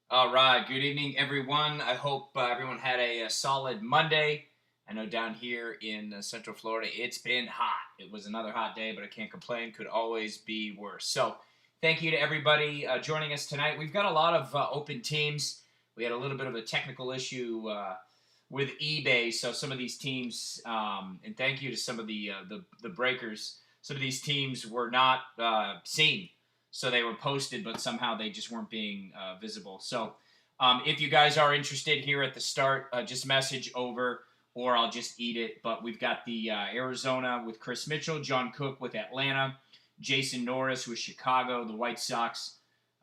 All right. Good evening, everyone. I hope everyone had a solid Monday. I know down here in Central Florida, it's been hot. It was another hot day, but I can't complain. Could always be worse. So, thank you to everybody joining us tonight. We've got a lot of open teams. We had a little bit of a technical issue with eBay, so some of these teams, and thank you to some of the breakers. Some of these teams were not seen, so they were posted, but somehow they just weren't being visible. So if you guys are interested here at the start, just message over or I'll just eat it. But we've got the Arizona with Chris Mitchell, John Cook with Atlanta, Jason Norris with Chicago, the White Sox,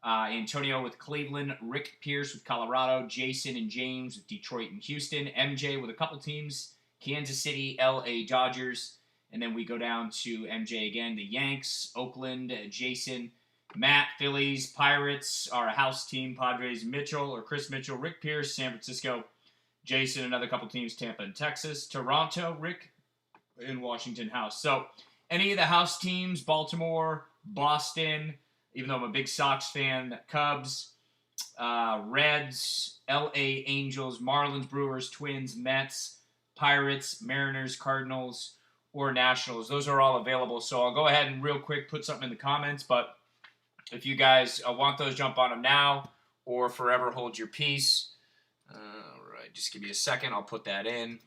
Antonio with Cleveland, Rick Pierce with Colorado, Jason and James with Detroit and Houston, MJ with a couple teams, Kansas City, LA Dodgers, and then we go down to MJ again, the Yanks, Oakland, Jason, Matt, Phillies, Pirates, our house team, Padres, Mitchell or Chris Mitchell, Rick Pierce, San Francisco, Jason, another couple teams, Tampa and Texas, Toronto, Rick in Washington House. So any of the house teams, Baltimore, Boston, even though I'm a big Sox fan, Cubs, Reds, LA Angels, Marlins, Brewers, Twins, Mets, Pirates, Mariners, Cardinals, or Nationals. Those are all available. So I'll go ahead and real quick put something in the comments, but if you guys want those, jump on them now or forever hold your peace. All right, just give me a second. I'll put that in.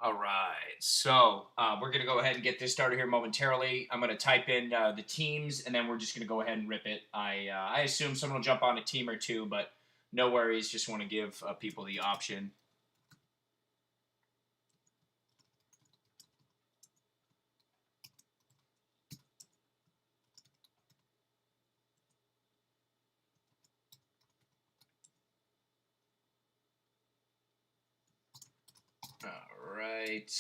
All right, so we're going to go ahead and get this started here momentarily. I'm going to type in the teams, and then we're just going to go ahead and rip it. I assume someone will jump on a team or two, but no worries. Just want to give people the option. All right.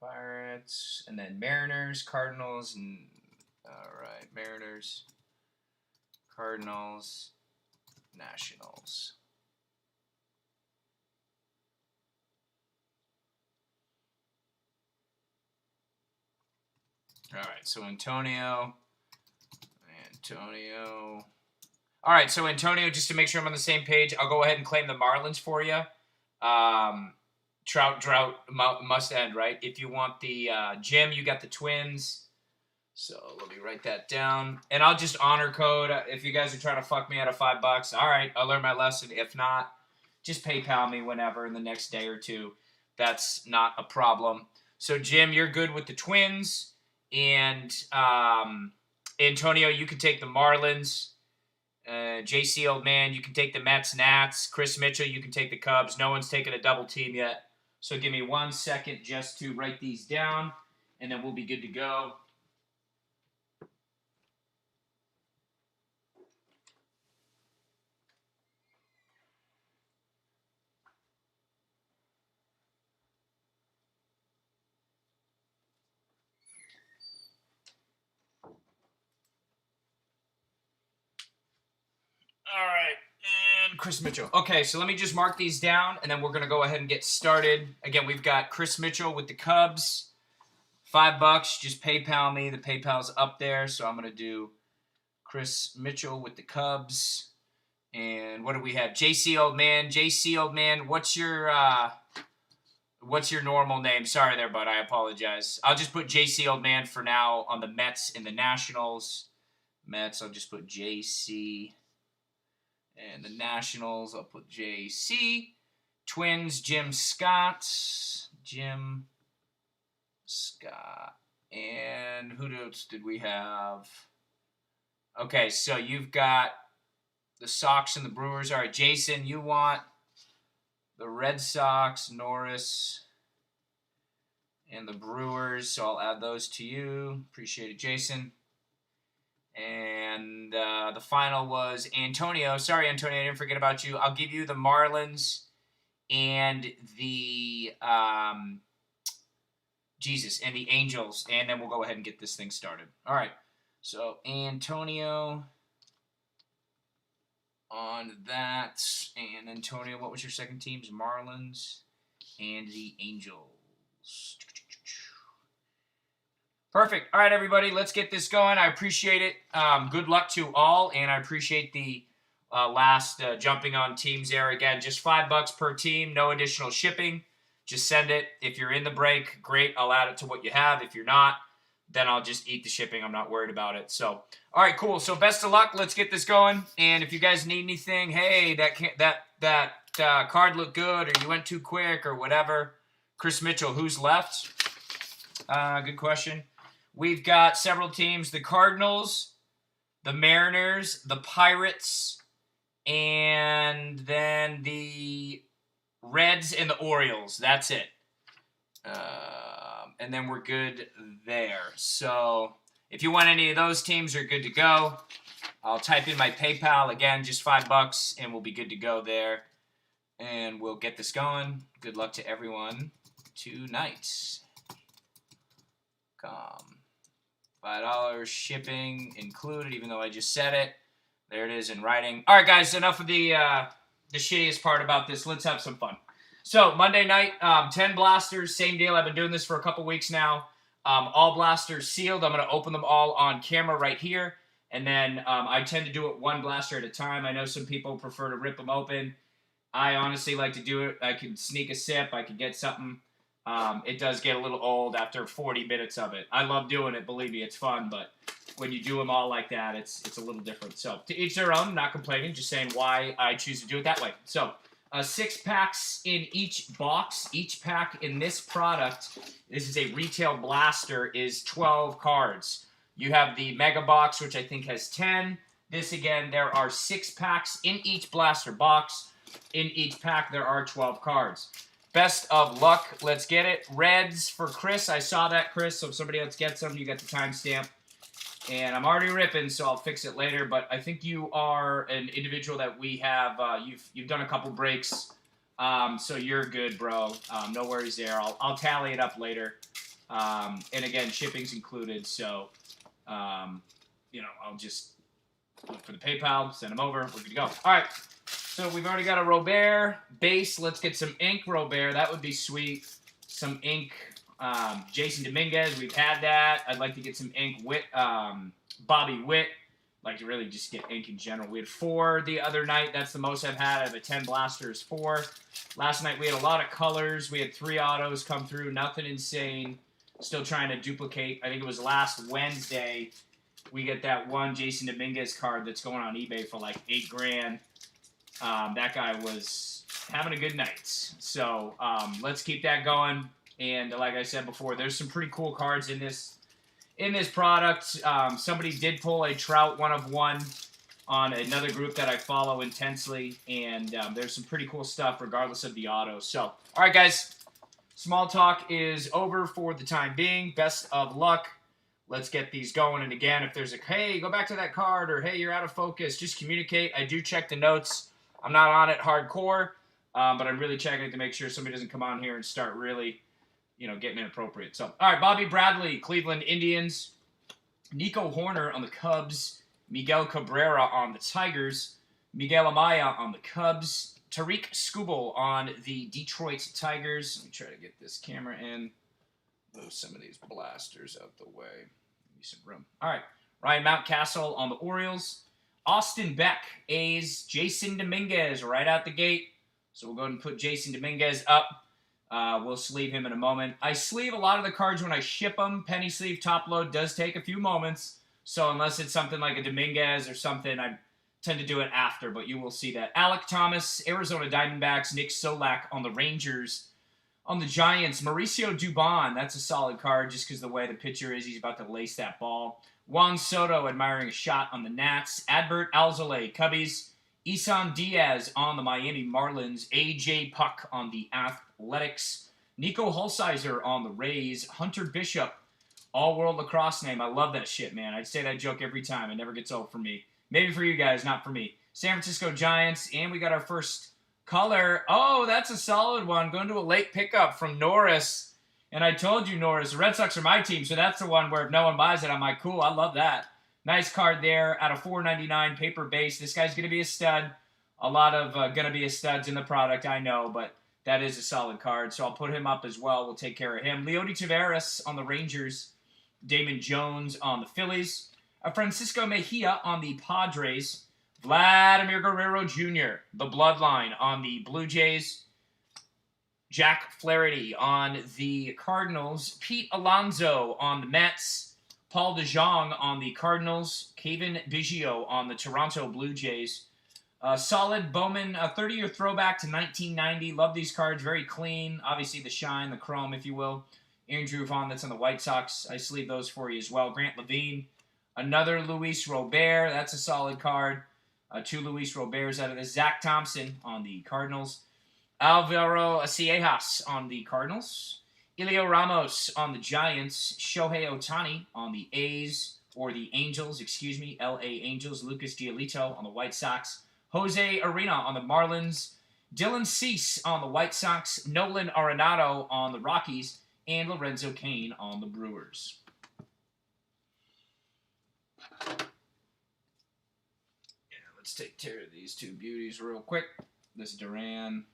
Pirates, and then Mariners, Cardinals, and all right, Mariners, Cardinals, Nationals. All right, so Antonio. All right, so Antonio, just to make sure I'm on the same page, I'll go ahead and claim the Marlins for you. Trout drought must end, right? If you want the Jim, you got the Twins. So let me write that down, and I'll just honor code if you guys are trying to fuck me out of $5. All right, I'll learn my lesson. If not, just PayPal me whenever in the next day or two. That's not a problem. So Jim, you're good with the Twins, and Antonio, you can take the Marlins. JC Old Man, you can take the Mets, Nats. Chris Mitchell, you can take the Cubs. No one's taken a double team yet. So give me 1 second just to write these down, and then we'll be good to go. All right. And Chris Mitchell. Okay, so let me just mark these down, and then we're going to go ahead and get started. Again, we've got Chris Mitchell with the Cubs. $5. Just PayPal me. The PayPal's up there, so I'm going to do Chris Mitchell with the Cubs. And what do we have? JC Old Man. JC Old Man, what's your normal name? Sorry there, bud. I apologize. I'll just put JC Old Man for now on the Mets and the Nationals. Mets, I'll just put JC. And the Nationals, I'll put JC. Twins, Jim Scott. Jim Scott. And who else did we have? Okay, so you've got the Sox and the Brewers. All right, Jason, you want the Red Sox, Norris, and the Brewers, so I'll add those to you. Appreciate it, Jason. And the final was Antonio. Sorry, Antonio, I didn't forget about you. I'll give you the Marlins and the and the Angels, and then we'll go ahead and get this thing started. All right, so Antonio on that, and Antonio, what was your second team's? Marlins and the Angels. Perfect. All right, everybody, let's get this going. I appreciate it. Good luck to all, and I appreciate the last jumping on teams there. Again, just $5 per team, no additional shipping. Just send it. If you're in the break, great. I'll add it to what you have. If you're not, then I'll just eat the shipping. I'm not worried about it. So, all right, cool. So, best of luck. Let's get this going. And if you guys need anything, hey, that card looked good, or you went too quick, or whatever. Chris Mitchell, who's left? Good question. We've got several teams: the Cardinals, the Mariners, the Pirates, and then the Reds and the Orioles. That's it. And then we're good there. So if you want any of those teams, you're good to go. I'll type in my PayPal. Again, just $5, and we'll be good to go there. And we'll get this going. Good luck to everyone tonight. $5 shipping included, even though I just said it. There it is in writing. All right, guys, enough of the shittiest part about this. Let's have some fun. So, Monday night, 10 blasters, same deal. I've been doing this for a couple weeks now. All blasters sealed. I'm going to open them all on camera right here. And then I tend to do it one blaster at a time. I know some people prefer to rip them open. I honestly like to do it. I could sneak a sip. I could get something. It does get a little old after 40 minutes of it. I love doing it. Believe me, it's fun. But when you do them all like that, it's a little different. So, to each their own. Not complaining. Just saying why I choose to do it that way. So, 6 packs in each box. Each pack in this product, this is a retail blaster, is 12 cards. You have the Mega Box, which I think has 10. This, again, there are 6 packs in each blaster box. In each pack, there are 12 cards. Best of luck. Let's get it. Reds for Chris. I saw that, Chris, so if somebody else gets them, you got the timestamp. And I'm already ripping, so I'll fix it later. But I think you are an individual that we have. You've done a couple breaks, so you're good, bro. No worries there. I'll tally it up later. And again, shipping's included. So, I'll just look for the PayPal, send them over. We're good to go. All right. So we've already got a Robert base. Let's get some ink Robert. That would be sweet. Some ink. Jason Dominguez, we've had that. I'd like to get some ink. Bobby Witt. I'd like to really just get ink in general. We had 4 the other night. That's the most I've had out of a 10 blasters, 4. Last night we had a lot of colors. We had 3 autos come through. Nothing insane. Still trying to duplicate. I think it was last Wednesday we get that one Jason Dominguez card that's going on eBay for like $8,000. That guy was having a good night. So let's keep that going. And like I said before, there's some pretty cool cards in this product. Somebody did pull a Trout 1 of 1 on another group that I follow intensely. And there's some pretty cool stuff regardless of the auto. So, all right, guys. Small talk is over for the time being. Best of luck. Let's get these going. And again, if there's a, hey, go back to that card, or hey, you're out of focus, just communicate. I do check the notes. I'm not on it hardcore, but I'm really checking it to make sure somebody doesn't come on here and start really, getting inappropriate. So, all right, Bobby Bradley, Cleveland Indians. Nico Horner on the Cubs. Miguel Cabrera on the Tigers. Miguel Amaya on the Cubs. Tariq Skubal on the Detroit Tigers. Let me try to get this camera in. Move some of these blasters out the way. Give me some room. All right. Ryan Mountcastle on the Orioles. Austin Beck, A's. Jason Dominguez right out the gate. So we'll go ahead and put Jason Dominguez up. We'll sleeve him in a moment. I sleeve a lot of the cards when I ship them. Penny sleeve top load does take a few moments. So unless it's something like a Dominguez or something, I tend to do it after, but you will see that. Alec Thomas, Arizona Diamondbacks. Nick Solak on the Rangers. On the Giants, Mauricio Dubon. That's a solid card just because the way the pitcher is. He's about to lace that ball. Juan Soto admiring a shot on the Nats. Adbert Alzolay, Cubbies. Isan Diaz on the Miami Marlins. A.J. Puck on the Athletics. Nico Hulsizer on the Rays. Hunter Bishop, all-world lacrosse name. I love that shit, man. I'd say that joke every time. It never gets old for me. Maybe for you guys, not for me. San Francisco Giants, and we got our first color. Oh, that's a solid one. Going to a late pickup from Norris. And I told you, Norris, the Red Sox are my team, so that's the one where if no one buys it, I'm like, cool, I love that. Nice card there out of $4.99 paper base. This guy's going to be a stud. A lot of going to be a studs in the product, I know, but that is a solid card, so I'll put him up as well. We'll take care of him. Leody Taveras on the Rangers. Damon Jones on the Phillies. Francisco Mejia on the Padres. Vladimir Guerrero Jr., the Bloodline on the Blue Jays. Jack Flaherty on the Cardinals. Pete Alonso on the Mets. Paul DeJong on the Cardinals. Kevin Biggio on the Toronto Blue Jays. Solid Bowman, a 30-year throwback to 1990. Love these cards. Very clean. Obviously the shine, the chrome, if you will. Andrew Vaughn, that's on the White Sox. I sleeve those for you as well. Grant Levine. Another Luis Robert. That's a solid card. 2 Luis Roberts out of this. Zach Thompson on the Cardinals. Alvaro Ciejas on the Cardinals. Elio Ramos on the Giants. Shohei Ohtani on the A's, or the Angels, excuse me, LA Angels. Lucas Giolito on the White Sox. Jose Arena on the Marlins. Dylan Cease on the White Sox. Nolan Arenado on the Rockies. And Lorenzo Cain on the Brewers. Yeah, let's take care of these two beauties real quick. This Duran.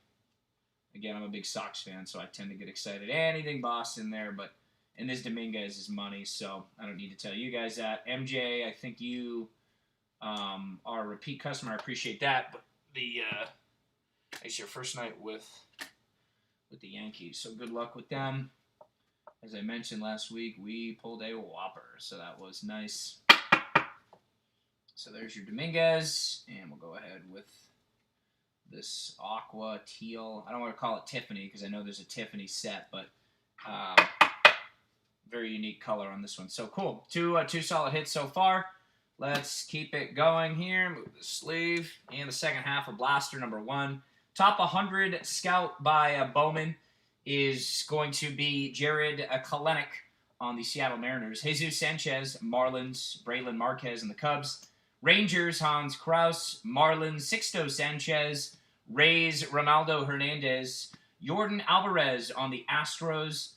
Again, I'm a big Sox fan, so I tend to get excited. Anything Boston there, but and this Dominguez is money, so I don't need to tell you guys that. MJ, I think you are a repeat customer. I appreciate that. But it's your first night with the Yankees, so good luck with them. As I mentioned last week, we pulled a whopper, so that was nice. So there's your Dominguez, and we'll go ahead with this aqua teal. I don't want to call it Tiffany because I know there's a Tiffany set, but very unique color on this one. So cool. Two solid hits so far. Let's keep it going here. Move the sleeve. And the second half of Blaster number 1. Top 100 scout by Bowman is going to be Jared Kelenic on the Seattle Mariners. Jesus Sanchez, Marlins. Braylon Marquez and the Cubs. Rangers, Hans Kraus. Marlins, Sixto Sanchez. Rays, Ronaldo Hernandez. Jordan Alvarez on the Astros.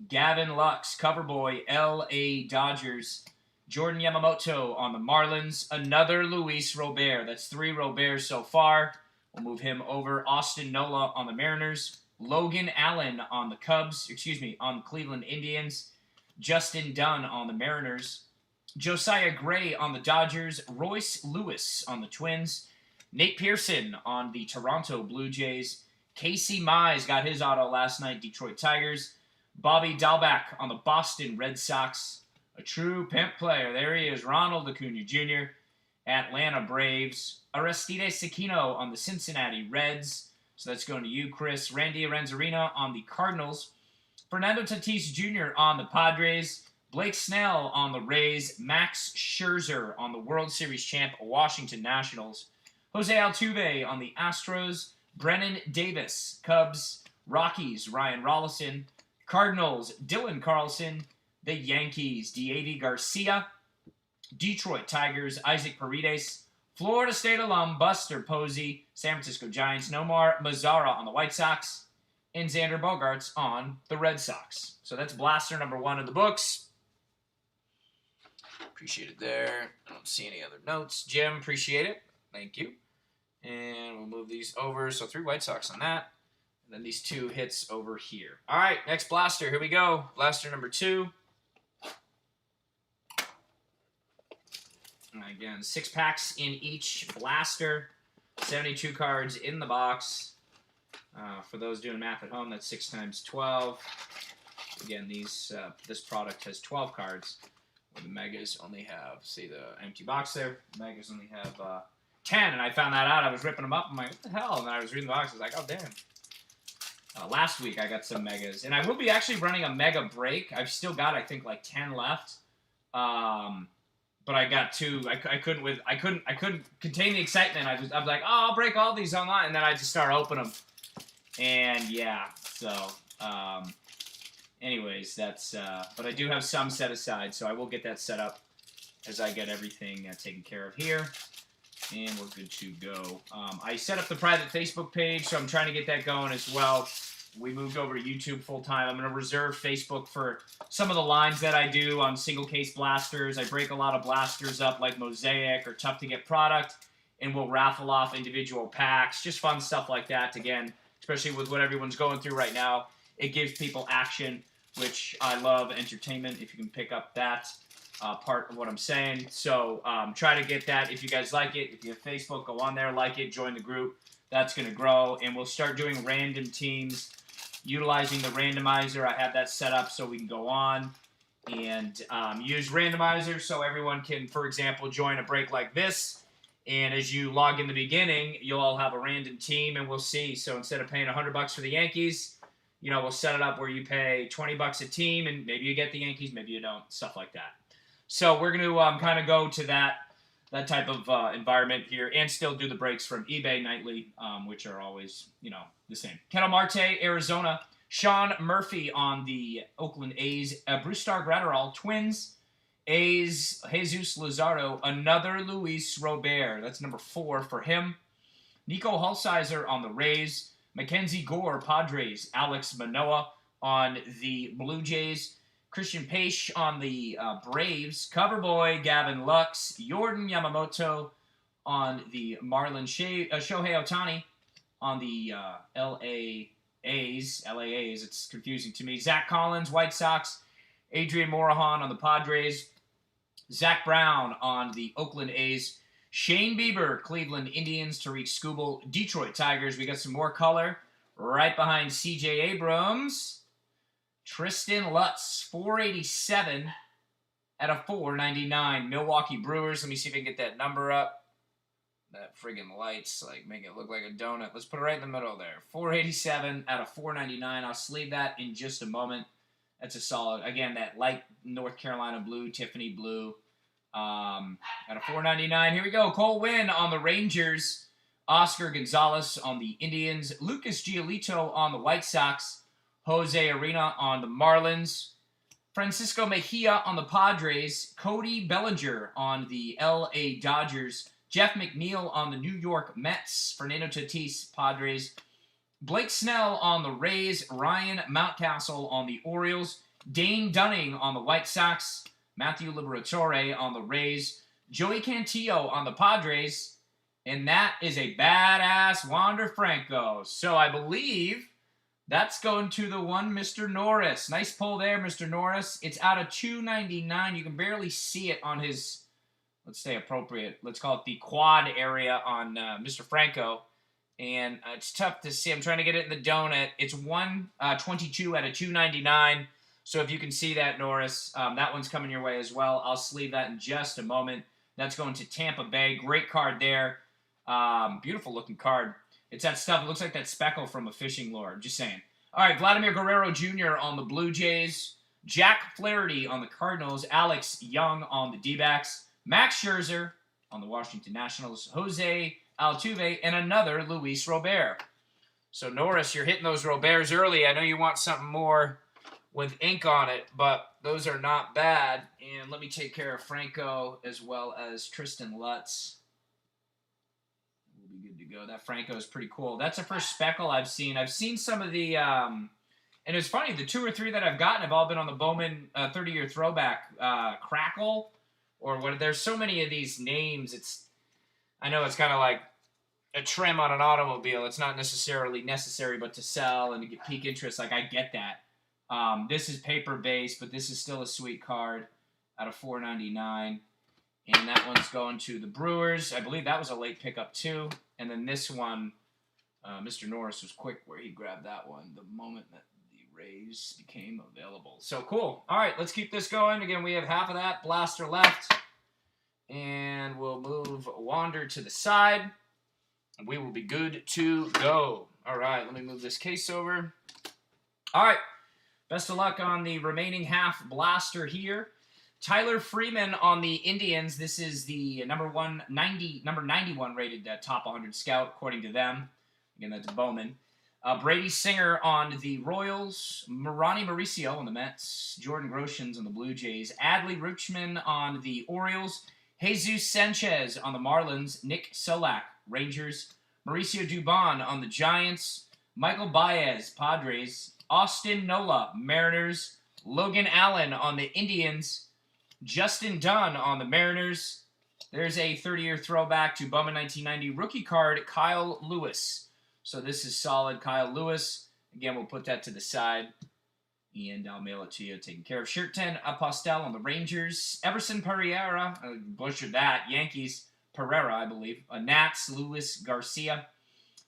Gavin Lux, Coverboy, L.A. Dodgers. Jordan Yamamoto on the Marlins. Another Luis Robert. That's 3 Roberts so far. We'll move him over. Austin Nola on the Mariners. Logan Allen on the Cubs. On the Cleveland Indians. Justin Dunn on the Mariners. Josiah Gray on the Dodgers. Royce Lewis on the Twins. Nate Pearson on the Toronto Blue Jays. Casey Mize got his auto last night, Detroit Tigers. Bobby Dalbec on the Boston Red Sox. A true pimp player. There he is, Ronald Acuna Jr. Atlanta Braves. Aristides Aquino on the Cincinnati Reds. So that's going to you, Chris. Randy Arozarena on the Cardinals. Fernando Tatis Jr. on the Padres. Blake Snell on the Rays. Max Scherzer on the World Series champ Washington Nationals. Jose Altuve on the Astros. Brennan Davis, Cubs. Rockies, Ryan Rollison. Cardinals, Dylan Carlson. The Yankees, Deivi Garcia. Detroit Tigers, Isaac Paredes. Florida State alum, Buster Posey. San Francisco Giants, Nomar Mazara on the White Sox. And Xander Bogaerts on the Red Sox. So that's Blaster number 1 in the books. Appreciate it there. I don't see any other notes. Jim, appreciate it. Thank you. And we'll move these over. So 3 White Sox on that. And then these 2 hits over here. All right, next blaster. Here we go. Blaster number 2. And again, 6 packs in each blaster. 72 cards in the box. For those doing math at home, that's 6 times 12. Again, this product has 12 cards. Where the Megas only have, see the empty box there? The Megas only have 10, and I found that out. I was ripping them up. I'm like, what the hell? And then I was reading the box. I was like, oh, damn. Last week, I got some Megas. And I will be actually running a Mega break. I've still got, I think, like 10 left. But but I got too. I couldn't contain the excitement. I was like, oh, I'll break all these online, and then I just start opening them, and yeah. So, anyways, that's. But I do have some set aside, so I will get that set up as I get everything taken care of here. And we're good to go. I set up the private Facebook page, so I'm trying to get that going as well. We moved over to YouTube full-time. I'm going to reserve Facebook for some of the lines that I do on single-case blasters. I break a lot of blasters up like Mosaic or tough-to-get product, and we'll raffle off individual packs. Just fun stuff like that, again, especially with what everyone's going through right now. It gives people action, which I love, entertainment, if you can pick up that. Part of what I'm saying. So try to get that if you guys like it. If you have Facebook, go on there, like it, join the group. That's going to grow. And we'll start doing random teams utilizing the randomizer. I have that set up so we can go on and use randomizer so everyone can, for example, join a break like this. And as you log in the beginning, you'll all have a random team and we'll see. So instead of paying $100 for the Yankees, you know, we'll set it up where you pay $20 a team and maybe you get the Yankees, maybe you don't, stuff like that. So we're going to kind of go to that type of environment here and still do the breaks from eBay nightly, which are always, you know, the same. Kendall Marte, Arizona. Sean Murphy on the Oakland A's. Bruce Star Gratterall, Twins. A's, Jesus Luzardo. Another Luis Robert. That's number 4 for him. Nico Hulsizer on the Rays. Mackenzie Gore, Padres. Alex Manoah on the Blue Jays. Christian Pache on the Braves. Coverboy, Gavin Lux. Jordan Yamamoto on the Marlins. Shohei Ohtani on the LA A's. It's confusing to me. Zach Collins, White Sox. Adrian Morejon on the Padres. Zach Brown on the Oakland A's. Shane Bieber, Cleveland Indians. Tariq Skubal, Detroit Tigers. We got some more color right behind C.J. Abrams. Tristan Lutz, 487 out of 499. Milwaukee Brewers. Let me see if I can get that number up. That friggin' lights, like, make it look like a donut. Let's put it right in the middle there. 487 out of 499. I'll sleeve that in just a moment. That's a solid. Again, that light North Carolina blue, Tiffany blue. Out of 499. Here we go. Cole Winn on the Rangers. Oscar Gonzalez on the Indians. Lucas Giolito on the White Sox. Jose Arena on the Marlins. Francisco Mejia on the Padres. Cody Bellinger on the L.A. Dodgers. Jeff McNeil on the New York Mets. Fernando Tatis, Padres. Blake Snell on the Rays. Ryan Mountcastle on the Orioles. Dane Dunning on the White Sox. Matthew Liberatore on the Rays. Joey Cantillo on the Padres. And that is a badass Wander Franco. So I believe that's going to the one Mr. Norris. Nice pull there, Mr. Norris. It's out of $299. You can barely see it on his, let's say appropriate, let's call it the quad area on Mr. Franco. And it's tough to see. I'm trying to get it in the donut. It's 122 out of $299. So if you can see that, Norris, that one's coming your way as well. I'll sleeve that in just a moment. That's going to Tampa Bay. Great card there. Beautiful looking card. It's that stuff. It looks like that speckle from a fishing lure. Just saying. All right, Vladimir Guerrero Jr. on the Blue Jays. Jack Flaherty on the Cardinals. Alex Young on the D-backs. Max Scherzer on the Washington Nationals. Jose Altuve and another Luis Robert. So, Norris, you're hitting those Roberts early. I know you want something more with ink on it, but those are not bad. And let me take care of Franco as well as Tristan Lutz. We'll be good to go. That Franco is pretty cool. That's the first speckle I've seen. I've seen some of the, and it's funny, the 2 or 3 that I've gotten have all been on the Bowman 30-year throwback crackle, or what. There's so many of these names. I know it's kind of like a trim on an automobile. It's not necessarily necessary, but to sell and to get peak interest, like I get that. This is paper-based, but this is still a sweet card out of $4.99. And that one's going to the Brewers. I believe that was a late pickup, too. And then this one, Mr. Norris was quick where he grabbed that one the moment that the Rays became available. So, cool. All right, let's keep this going. Again, we have half of that blaster left. And we'll move Wander to the side. And we will be good to go. All right, let me move this case over. All right. Best of luck on the remaining half blaster here. Tyler Freeman on the Indians. This is the number 91 rated top 100 scout, according to them. Again, that's Bowman. Brady Singer on the Royals. Ronnie Mauricio on the Mets. Jordan Groshans on the Blue Jays. Adley Rutschman on the Orioles. Jesus Sanchez on the Marlins. Nick Solak, Rangers. Mauricio Dubon on the Giants. Michael Baez, Padres. Austin Nola, Mariners. Logan Allen on the Indians. Justin Dunn on the Mariners. There's a 30-year throwback to Bowman 1990 rookie card, Kyle Lewis. So this is solid, Kyle Lewis. Again, we'll put that to the side. And I'll mail it to you, taken care of. Shirt 10, Apostel on the Rangers. Everson Pereira, butchered that. Yankees, Pereira, I believe. Nats, Luis Garcia.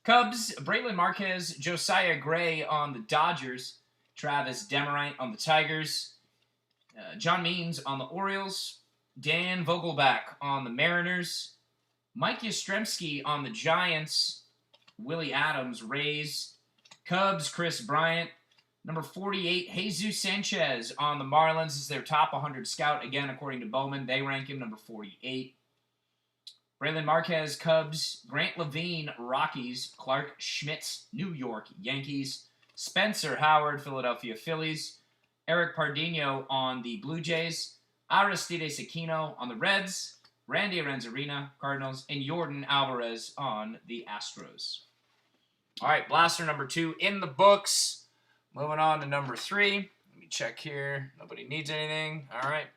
Cubs, Braylon Marquez. Josiah Gray on the Dodgers. Travis Demarite on the Tigers. John Means on the Orioles. Dan Vogelback on the Mariners. Mike Yastrzemski on the Giants. Willie Adams, Rays. Cubs, Chris Bryant. Number 48, Jesus Sanchez on the Marlins. This is their top 100 scout. Again, according to Bowman, they rank him number 48. Braylon Marquez, Cubs. Grant Levine, Rockies. Clark Schmitz, New York Yankees. Spencer Howard, Philadelphia Phillies. Eric Pardinho on the Blue Jays. Aristides Aquino on the Reds. Randy Arozarena, Cardinals. And Yordan Alvarez on the Astros. All right, blaster number 2 in the books. Moving on to number 3. Let me check here. Nobody needs anything. All right.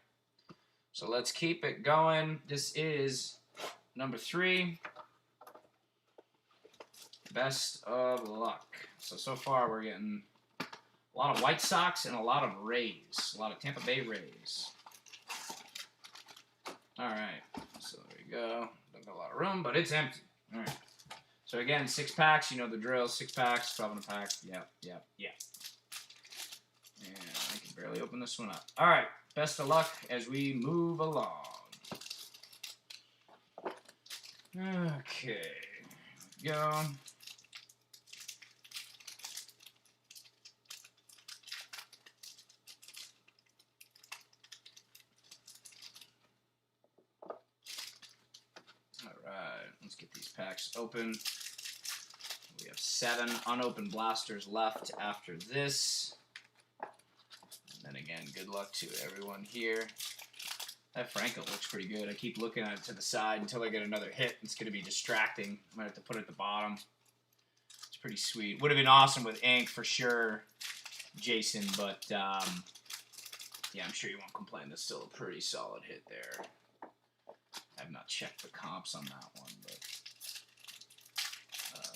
So let's keep it going. This is number 3. Best of luck. So far we're getting a lot of White Sox and a lot of Rays. A lot of Tampa Bay Rays. All right. So there you go. Don't got a lot of room, but it's empty. All right. So again, 6 packs. You know the drill. 6 packs, 12 in a pack. Yep. And I can barely open this one up. All right. Best of luck as we move along. Okay. Here we go. Let's get these packs open. We have 7 unopened blasters left after this. And then again, good luck to everyone here. That Franco looks pretty good. I keep looking at it to the side until I get another hit. It's going to be distracting. I might have to put it at the bottom. It's pretty sweet. Would have been awesome with ink for sure, Jason, but yeah, I'm sure you won't complain. That's still a pretty solid hit there. I have not checked the comps on that one, but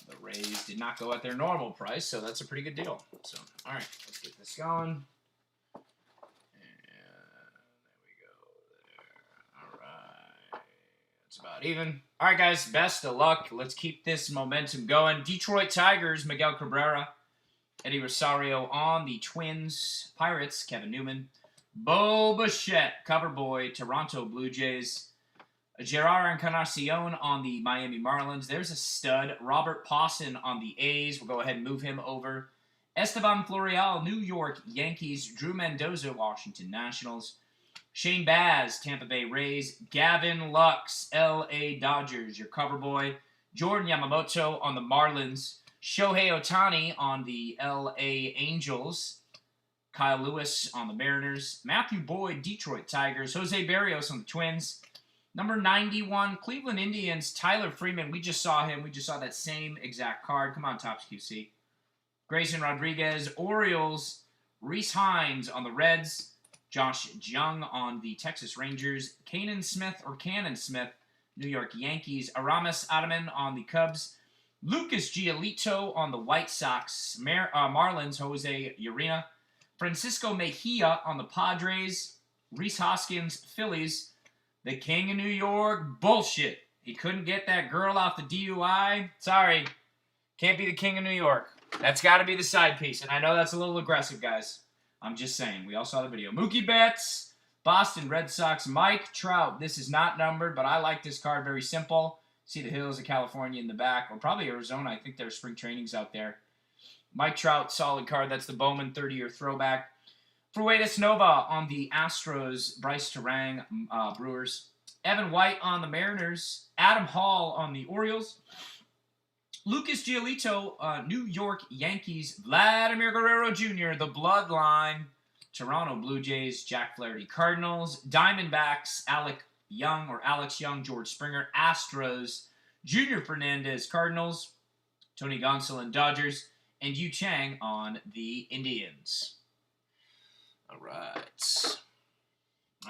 the Rays did not go at their normal price, so that's a pretty good deal. So, all right, let's get this going. And there we go. All right, that's about even. All right, guys, best of luck. Let's keep this momentum going. Detroit Tigers, Miguel Cabrera. Eddie Rosario on the Twins. Pirates, Kevin Newman. Bo Bichette, cover boy, Toronto Blue Jays. Gerard Encarnacion on the Miami Marlins. There's a stud. Robert Pawson on the A's. We'll go ahead and move him over. Esteban Florial, New York Yankees. Drew Mendoza, Washington Nationals. Shane Baz, Tampa Bay Rays. Gavin Lux, L.A. Dodgers, your cover boy. Jordan Yamamoto on the Marlins. Shohei Ohtani on the L.A. Angels. Kyle Lewis on the Mariners. Matthew Boyd, Detroit Tigers. Jose Barrios on the Twins. Number 91, Cleveland Indians, Tyler Freeman. We just saw him. We just saw that same exact card. Come on, Topps QC. Grayson Rodriguez, Orioles. Reese Hines on the Reds. Josh Jung on the Texas Rangers. Cannon Smith, New York Yankees. Aramis Adaman on the Cubs. Lucas Giolito on the White Sox. Marlins, Jose Urena. Francisco Mejia on the Padres. Reese Hoskins, Phillies. The King of New York, bullshit. He couldn't get that girl off the DUI. Sorry. Can't be the King of New York. That's got to be the side piece. And I know that's a little aggressive, guys. I'm just saying. We all saw the video. Mookie Betts, Boston Red Sox, Mike Trout. This is not numbered, but I like this card. Very simple. See the hills of California in the back. Or probably Arizona. I think there's spring trainings out there. Mike Trout, solid card. That's the Bowman 30-year throwback. Fruitas Nova on the Astros. Bryce Terang, Brewers. Evan White on the Mariners. Adam Hall on the Orioles. Lucas Giolito, New York Yankees. Vladimir Guerrero Jr., the Bloodline. Toronto Blue Jays. Jack Flaherty, Cardinals. Diamondbacks, Alex Young, George Springer. Astros. Junior Fernandez, Cardinals. Tony Gonsolin, Dodgers. And Yu Chang on the Indians. All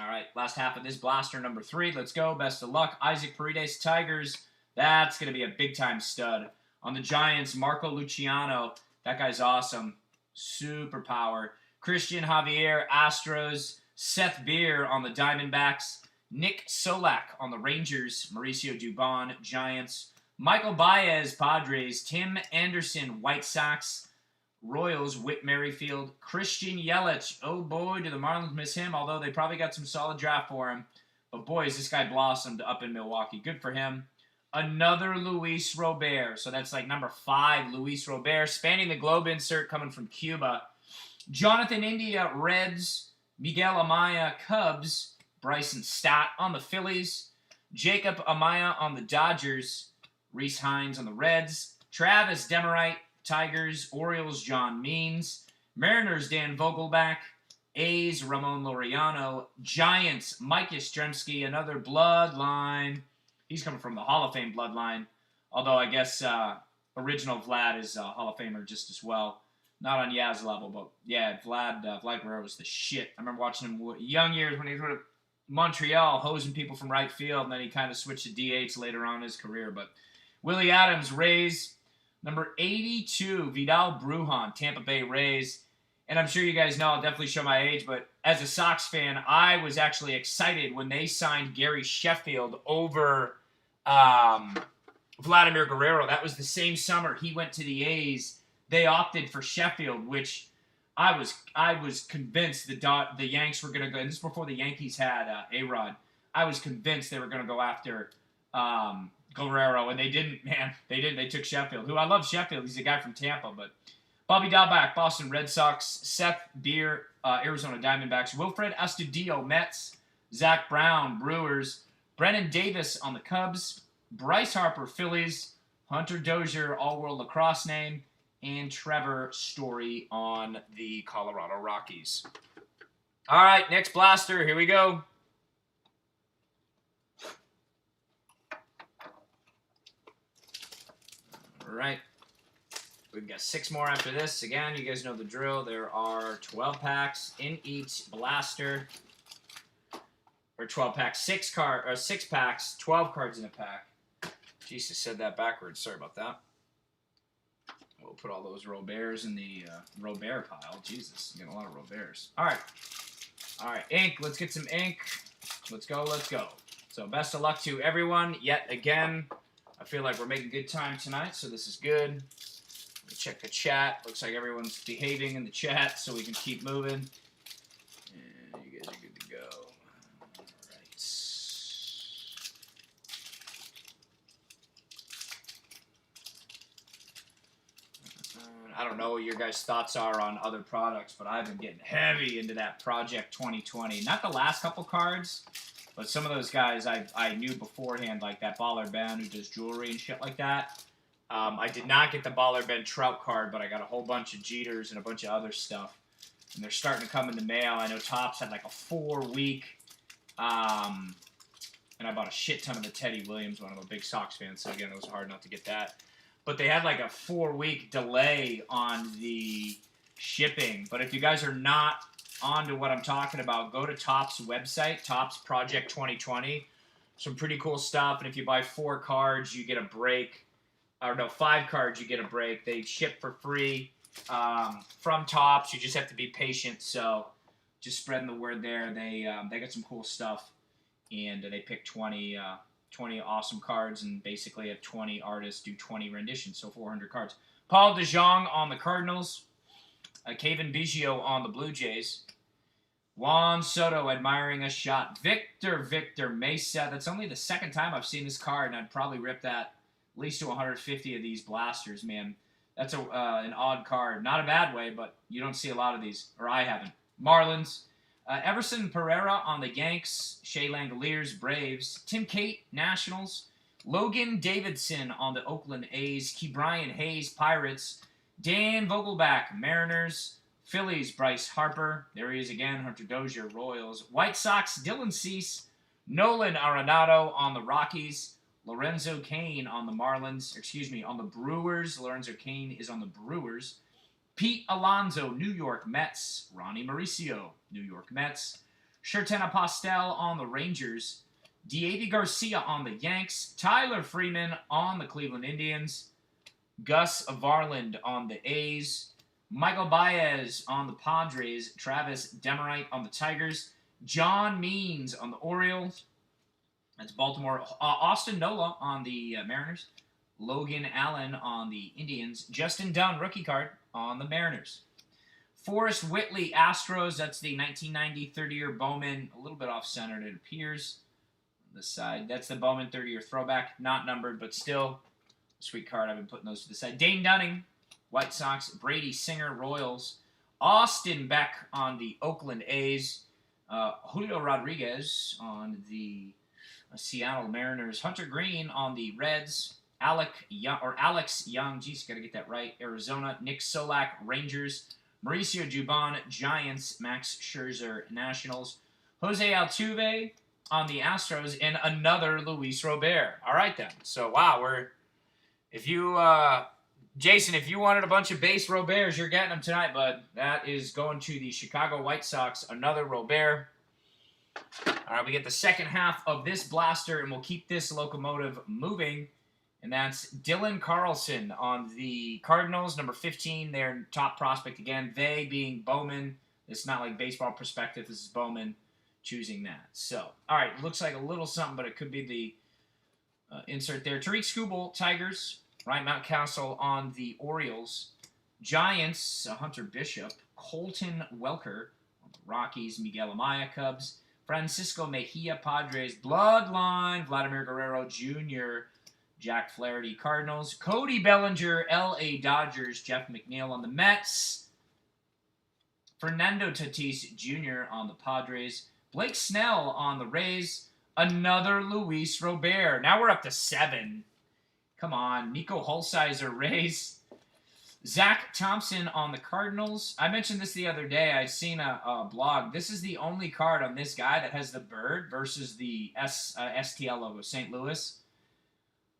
right, last half of this blaster, number 3. Let's go. Best of luck. Isaac Paredes, Tigers. That's going to be a big-time stud. On the Giants, Marco Luciano. That guy's awesome. Super power. Christian Javier, Astros. Seth Beer on the Diamondbacks. Nick Solak on the Rangers. Mauricio Dubon, Giants. Michael Baez, Padres. Tim Anderson, White Sox. Royals, Whit Merrifield. Christian Yelich. Oh boy, do the Marlins miss him, although they probably got some solid draft for him. But boy, has this guy blossomed up in Milwaukee. Good for him. Another Luis Robert. So that's like number 5, Luis Robert. Spanning the globe insert coming from Cuba. Jonathan India, Reds. Miguel Amaya, Cubs. Bryson Stott on the Phillies. Jacob Amaya on the Dodgers. Reese Hines on the Reds. Travis Demerite, Tigers. Orioles, John Means. Mariners, Dan Vogelback. A's, Ramon Laureano. Giants, Mike Yastrzemski, another Bloodline. He's coming from the Hall of Fame Bloodline. Although I guess original Vlad is a Hall of Famer just as well. Not on Yaz level, but yeah, Vlad Guerrero was the shit. I remember watching him young years when he was with Montreal, hosing people from right field, and then he kind of switched to DH later on in his career. But Willie Adams, Rays. Number 82, Vidal Brujan, Tampa Bay Rays. And I'm sure you guys know, I'll definitely show my age, but as a Sox fan, I was actually excited when they signed Gary Sheffield over Vladimir Guerrero. That was the same summer he went to the A's. They opted for Sheffield, which I was convinced the Yanks were going to go. And this is before the Yankees had A-Rod. I was convinced they were going to go after Guerrero, and they didn't, man. They didn't. They took Sheffield, who I love Sheffield. He's a guy from Tampa, but Bobby Dalbec, Boston Red Sox. Seth Beer, Arizona Diamondbacks. Wilfred Astudillo, Mets. Zach Brown, Brewers. Brennan Davis on the Cubs. Bryce Harper, Phillies. Hunter Dozier, all-world lacrosse name. And Trevor Story on the Colorado Rockies. All right, next blaster. Here we go. All right. We've got 6 more after this. Again, you guys know the drill. There are 12 packs in each blaster. Or 12 packs, 6 packs, 12 cards in a pack. Jesus, said that backwards. Sorry about that. We'll put all those Roberts in the Robert pile. Jesus, you got a lot of Roberts. All right. All right, ink. Let's get some ink. Let's go. Let's go. So best of luck to everyone yet again. I feel like we're making good time tonight, so this is good. Let me check the chat. Looks like everyone's behaving in the chat, so we can keep moving. And you guys are good to go. All right. I don't know what your guys' thoughts are on other products, but I've been getting heavy into that Project 2020. Not the last couple cards, but some of those guys I knew beforehand, like that Baller Ben who does jewelry and shit like that. I did not get the Baller Ben Trout card, but I got a whole bunch of Jeters and a bunch of other stuff. And they're starting to come in the mail. I know Topps had like a 4-week, and I bought a shit ton of the Teddy Williams one. I'm a big Sox fan, so again, it was hard not to get that. But they had like a 4-week delay on the shipping. But if you guys are not onto what I'm talking about, go to Topps website, Topps Project 2020. Some pretty cool stuff. And if you buy 4 cards, you get a break. Or no, 5 cards, you get a break. They ship for free from Topps. You just have to be patient. So just spreading the word there. They got some cool stuff. And they pick 20 awesome cards, and basically have 20 artists do 20 renditions, so 400 cards. Paul DeJong on the Cardinals. Kevin Biggio on the Blue Jays. Juan Soto admiring a shot. Victor Mesa. That's only the second time I've seen this card, and I'd probably rip that at least to 150 of these blasters, man. That's an odd card. Not a bad way, but you don't see a lot of these, or I haven't. Marlins. Everson Pereira on the Yanks. Shea Langoliers, Braves. Tim Cate, Nationals. Logan Davidson on the Oakland A's. Ke'Bryan Hayes, Pirates. Dan Vogelbach, Mariners. Phillies, Bryce Harper. There he is again, Hunter Dozier, Royals. White Sox, Dylan Cease. Nolan Arenado on the Rockies. Lorenzo Cain on the Marlins. On the Brewers. Lorenzo Cain is on the Brewers. Pete Alonso, New York Mets. Ronnie Mauricio, New York Mets. Sherten Apostel on the Rangers. Deivi Garcia on the Yanks. Tyler Freeman on the Cleveland Indians. Gus Varland on the A's. Michael Baez on the Padres. Travis Demerite on the Tigers. John Means on the Orioles. That's Baltimore. Austin Nola on the Mariners. Logan Allen on the Indians. Justin Dunn, rookie card, on the Mariners. Forrest Whitley, Astros. That's the 1990 30-year Bowman. A little bit off-centered, it appears. On the side. That's the Bowman 30-year throwback. Not numbered, but still a sweet card. I've been putting those to the side. Dane Dunning, White Sox. Brady Singer, Royals. Austin Beck on the Oakland A's. Julio Rodriguez on the Seattle Mariners. Hunter Green on the Reds. Alex Young, geez, gotta get that right. Arizona. Nick Solak, Rangers. Mauricio Dubon, Giants. Max Scherzer, Nationals. Jose Altuve on the Astros, and another Luis Robert. All right, then. So, wow, Jason, if you wanted a bunch of base Roberts, you're getting them tonight, bud. That is going to the Chicago White Sox, another Robert. All right, we get the second half of this blaster, and we'll keep this locomotive moving. And that's Dylan Carlson on the Cardinals, number 15, their top prospect again. They being Bowman. It's not like baseball perspective. This is Bowman choosing that. So, all right, looks like a little something, but it could be the insert there. Tariq Skubal, Tigers. Ryan Mountcastle on the Orioles. Giants, Hunter Bishop. Colton Welker on the Rockies. Miguel Amaya, Cubs. Francisco Mejia, Padres. Bloodline, Vladimir Guerrero Jr., Jack Flaherty, Cardinals. Cody Bellinger, L.A. Dodgers. Jeff McNeil on the Mets. Fernando Tatis Jr. on the Padres. Blake Snell on the Rays. Another Luis Robert. Now we're up to 7. Come on. Nico Holsizer, Rays. Zach Thompson on the Cardinals. I mentioned this the other day. I'd seen a blog. This is the only card on this guy that has the bird versus the STL logo, St. Louis.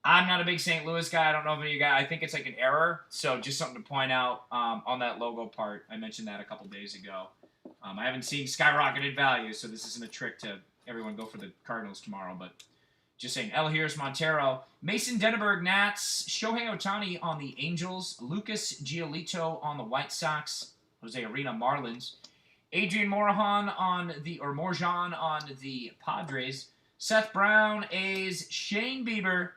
I'm not a big St. Louis guy. I don't know if any of you guys. I think it's like an error. So just something to point out on that logo part. I mentioned that a couple days ago. I haven't seen skyrocketed value, so this isn't a trick to everyone go for the Cardinals tomorrow. But just saying. Elias Montero. Mason Denneberg, Nats. Shohei Ohtani on the Angels. Lucas Giolito on the White Sox. Jose Arena, Marlins. Adrian Morejon on the Padres. Seth Brown, A's. Shane Bieber.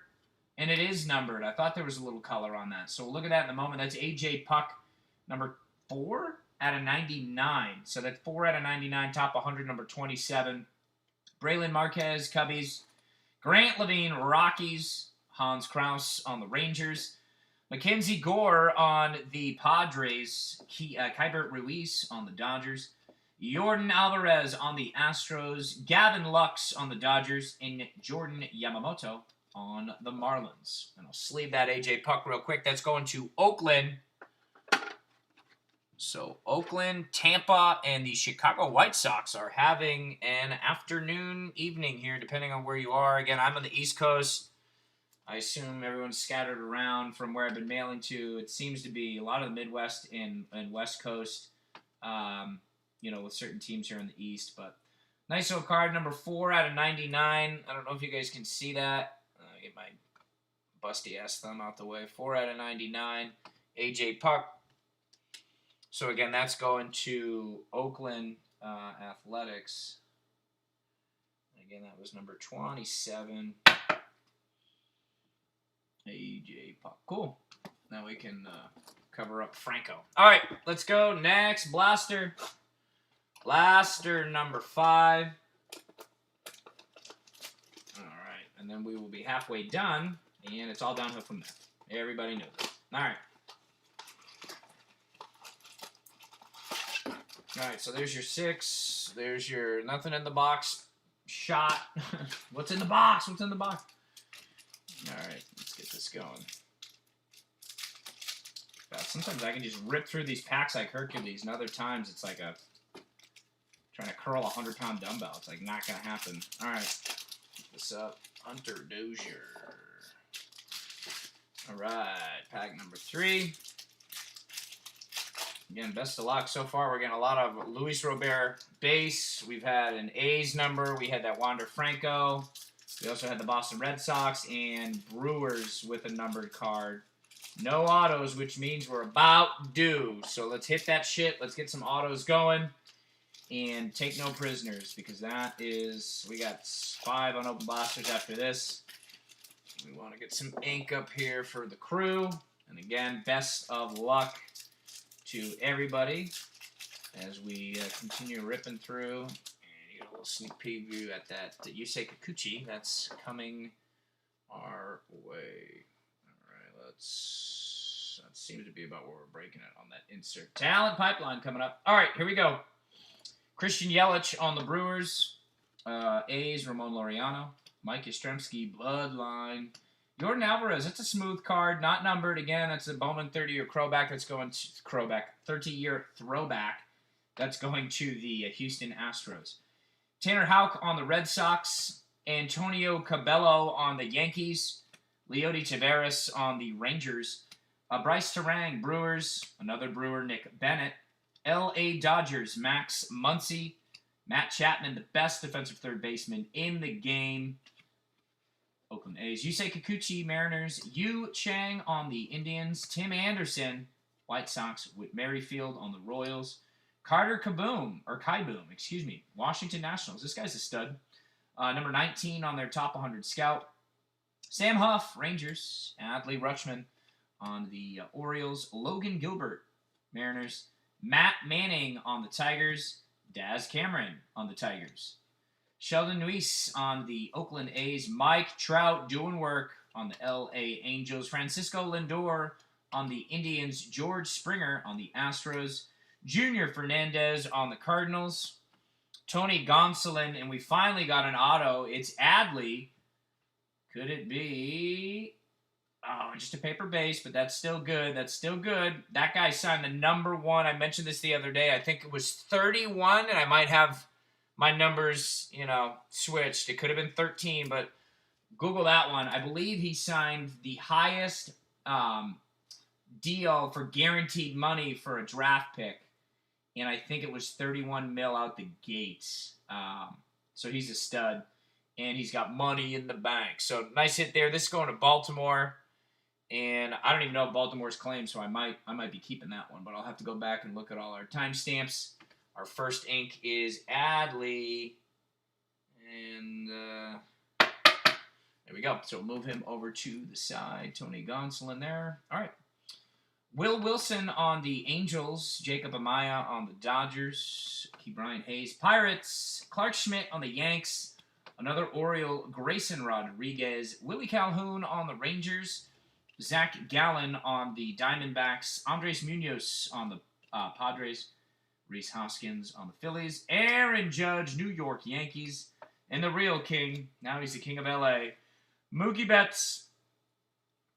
And it is numbered. I thought there was a little color on that. So we'll look at that in a moment. That's A.J. Puck, number 4 out of 99. So that's 4 out of 99, top 100, number 27. Braylon Marquez, Cubbies. Grant Levine, Rockies. Hans Kraus on the Rangers. Mackenzie Gore on the Padres. Keibert Ruiz on the Dodgers. Jordan Alvarez on the Astros. Gavin Lux on the Dodgers. And Jordan Yamamoto on the Marlins. And I'll sleeve that A.J. Puck real quick. That's going to Oakland. So Oakland, Tampa, and the Chicago White Sox are having an afternoon, evening here, depending on where you are. Again, I'm on the East Coast. I assume everyone's scattered around from where I've been mailing to. It seems to be a lot of the Midwest and West Coast, with certain teams here in the East. But nice little card, number 4 out of 99. I don't know if you guys can see that. Get my busty-ass thumb out the way. 4 out of 99. A.J. Puck. So, again, that's going to Oakland Athletics. Again, that was number 27. A.J. Puck. Cool. Now we can cover up Franco. All right, let's go. Next, blaster. Blaster number 5. And then we will be halfway done, and it's all downhill from there. Everybody knows it. All right. All right, so there's your 6. There's your nothing in the box shot. What's in the box? What's in the box? All right, let's get this going. Sometimes I can just rip through these packs like Hercules, and other times it's like trying to curl a 100-pound dumbbell. It's like not gonna happen. All right, pick this up. Hunter Dozier. All right, pack number 3. Again, best of luck. So far, we're getting a lot of Luis Robert base. We've had an A's number. We had that Wander Franco. We also had the Boston Red Sox and Brewers with a numbered card. No autos, which means we're about due. So let's hit that shit. Let's get some autos going. And take no prisoners, because that is... We got 5 unopened blasters after this. We want to get some ink up here for the crew. And again, best of luck to everybody as we continue ripping through. And you get a little sneak preview at that Yusei Kikuchi that's coming our way. All right, let's... That seems to be about where we're breaking it on that insert. Talent pipeline coming up. All right, here we go. Christian Yelich on the Brewers. A's, Ramon Laureano. Mike Yastrzemski, Bloodline. Jordan Alvarez, it's a smooth card, not numbered. Again, it's a Bowman 30-year throwback that's going to 30-year throwback that's going to the Houston Astros. Tanner Houck on the Red Sox. Antonio Cabello on the Yankees. Leody Taveras on the Rangers. Bryce Terang, Brewers. Another Brewer, Nick Bennett. L.A. Dodgers, Max Muncy. Matt Chapman, the best defensive third baseman in the game. Oakland A's. Yusei Kikuchi, Mariners. Yu Chang on the Indians. Tim Anderson, White Sox. Whit Merrifield on the Royals. Carter Kieboom, Washington Nationals. This guy's a stud. Number 19 on their top 100 scout. Sam Huff, Rangers. Adley Rutschman on the Orioles. Logan Gilbert, Mariners. Matt Manning on the Tigers. Daz Cameron on the Tigers. Sheldon Neuse on the Oakland A's. Mike Trout doing work on the L.A. Angels. Francisco Lindor on the Indians. George Springer on the Astros. Junior Fernandez on the Cardinals. Tony Gonsolin, and we finally got an auto. It's Adley. Could it be... Oh, just a paper base, but that's still good. That's still good. That guy signed the number 1. I mentioned this the other day. I think it was 31, and I might have my numbers, switched. It could have been 13, but Google that one. I believe he signed the highest deal for guaranteed money for a draft pick, and I think it was 31 mil out the gates. So he's a stud, and he's got money in the bank. So nice hit there. This is going to Baltimore. And I don't even know Baltimore's claim, so I might be keeping that one, but I'll have to go back and look at all our timestamps. Our first ink is Adley, and there we go. So we'll move him over to the side. Tony Gonsolin there. All right. Will Wilson on the Angels. Jacob Amaya on the Dodgers. Brian Hayes, Pirates. Clark Schmidt on the Yanks. Another Oriole, Grayson Rodriguez. Willie Calhoun on the Rangers. Zach Gallen on the Diamondbacks. Andres Munoz on the Padres. Rhys Hoskins on the Phillies. Aaron Judge, New York Yankees. And the real king, now he's the king of L.A., Mookie Betts.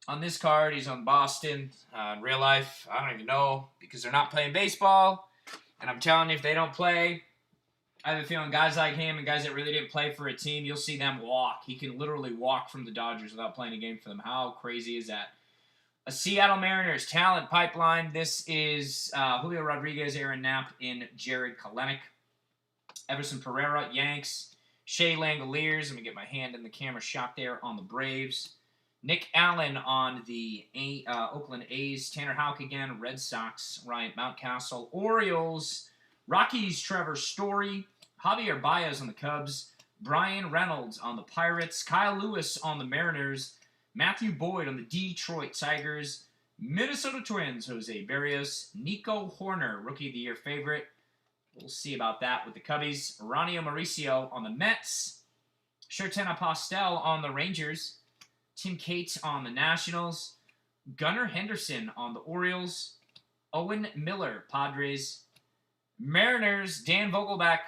On this card, he's on Boston. In real life, I don't even know, because they're not playing baseball. And I'm telling you, if they don't play, I have a feeling guys like him and guys that really didn't play for a team, you'll see them walk. He can literally walk from the Dodgers without playing a game for them. How crazy is that? A Seattle Mariners talent pipeline. This is Julio Rodriguez, Aaron Knapp, and Jared Kelenic. Everson Pereira, Yanks. Shea Langoliers. Let me get my hand in the camera shot there on the Braves. Nick Allen on the Oakland A's. Tanner Houck again. Red Sox. Ryan Mountcastle. Orioles. Rockies. Trevor Story. Javier Baez on the Cubs. Brian Reynolds on the Pirates. Kyle Lewis on the Mariners. Matthew Boyd on the Detroit Tigers. Minnesota Twins. Jose Barrios. Nico Horner, Rookie of the Year favorite. We'll see about that with the Cubbies. Ronnie Mauricio on the Mets. Sherten Apostel on the Rangers. Tim Cates on the Nationals. Gunnar Henderson on the Orioles. Owen Miller, Padres. Mariners, Dan Vogelback.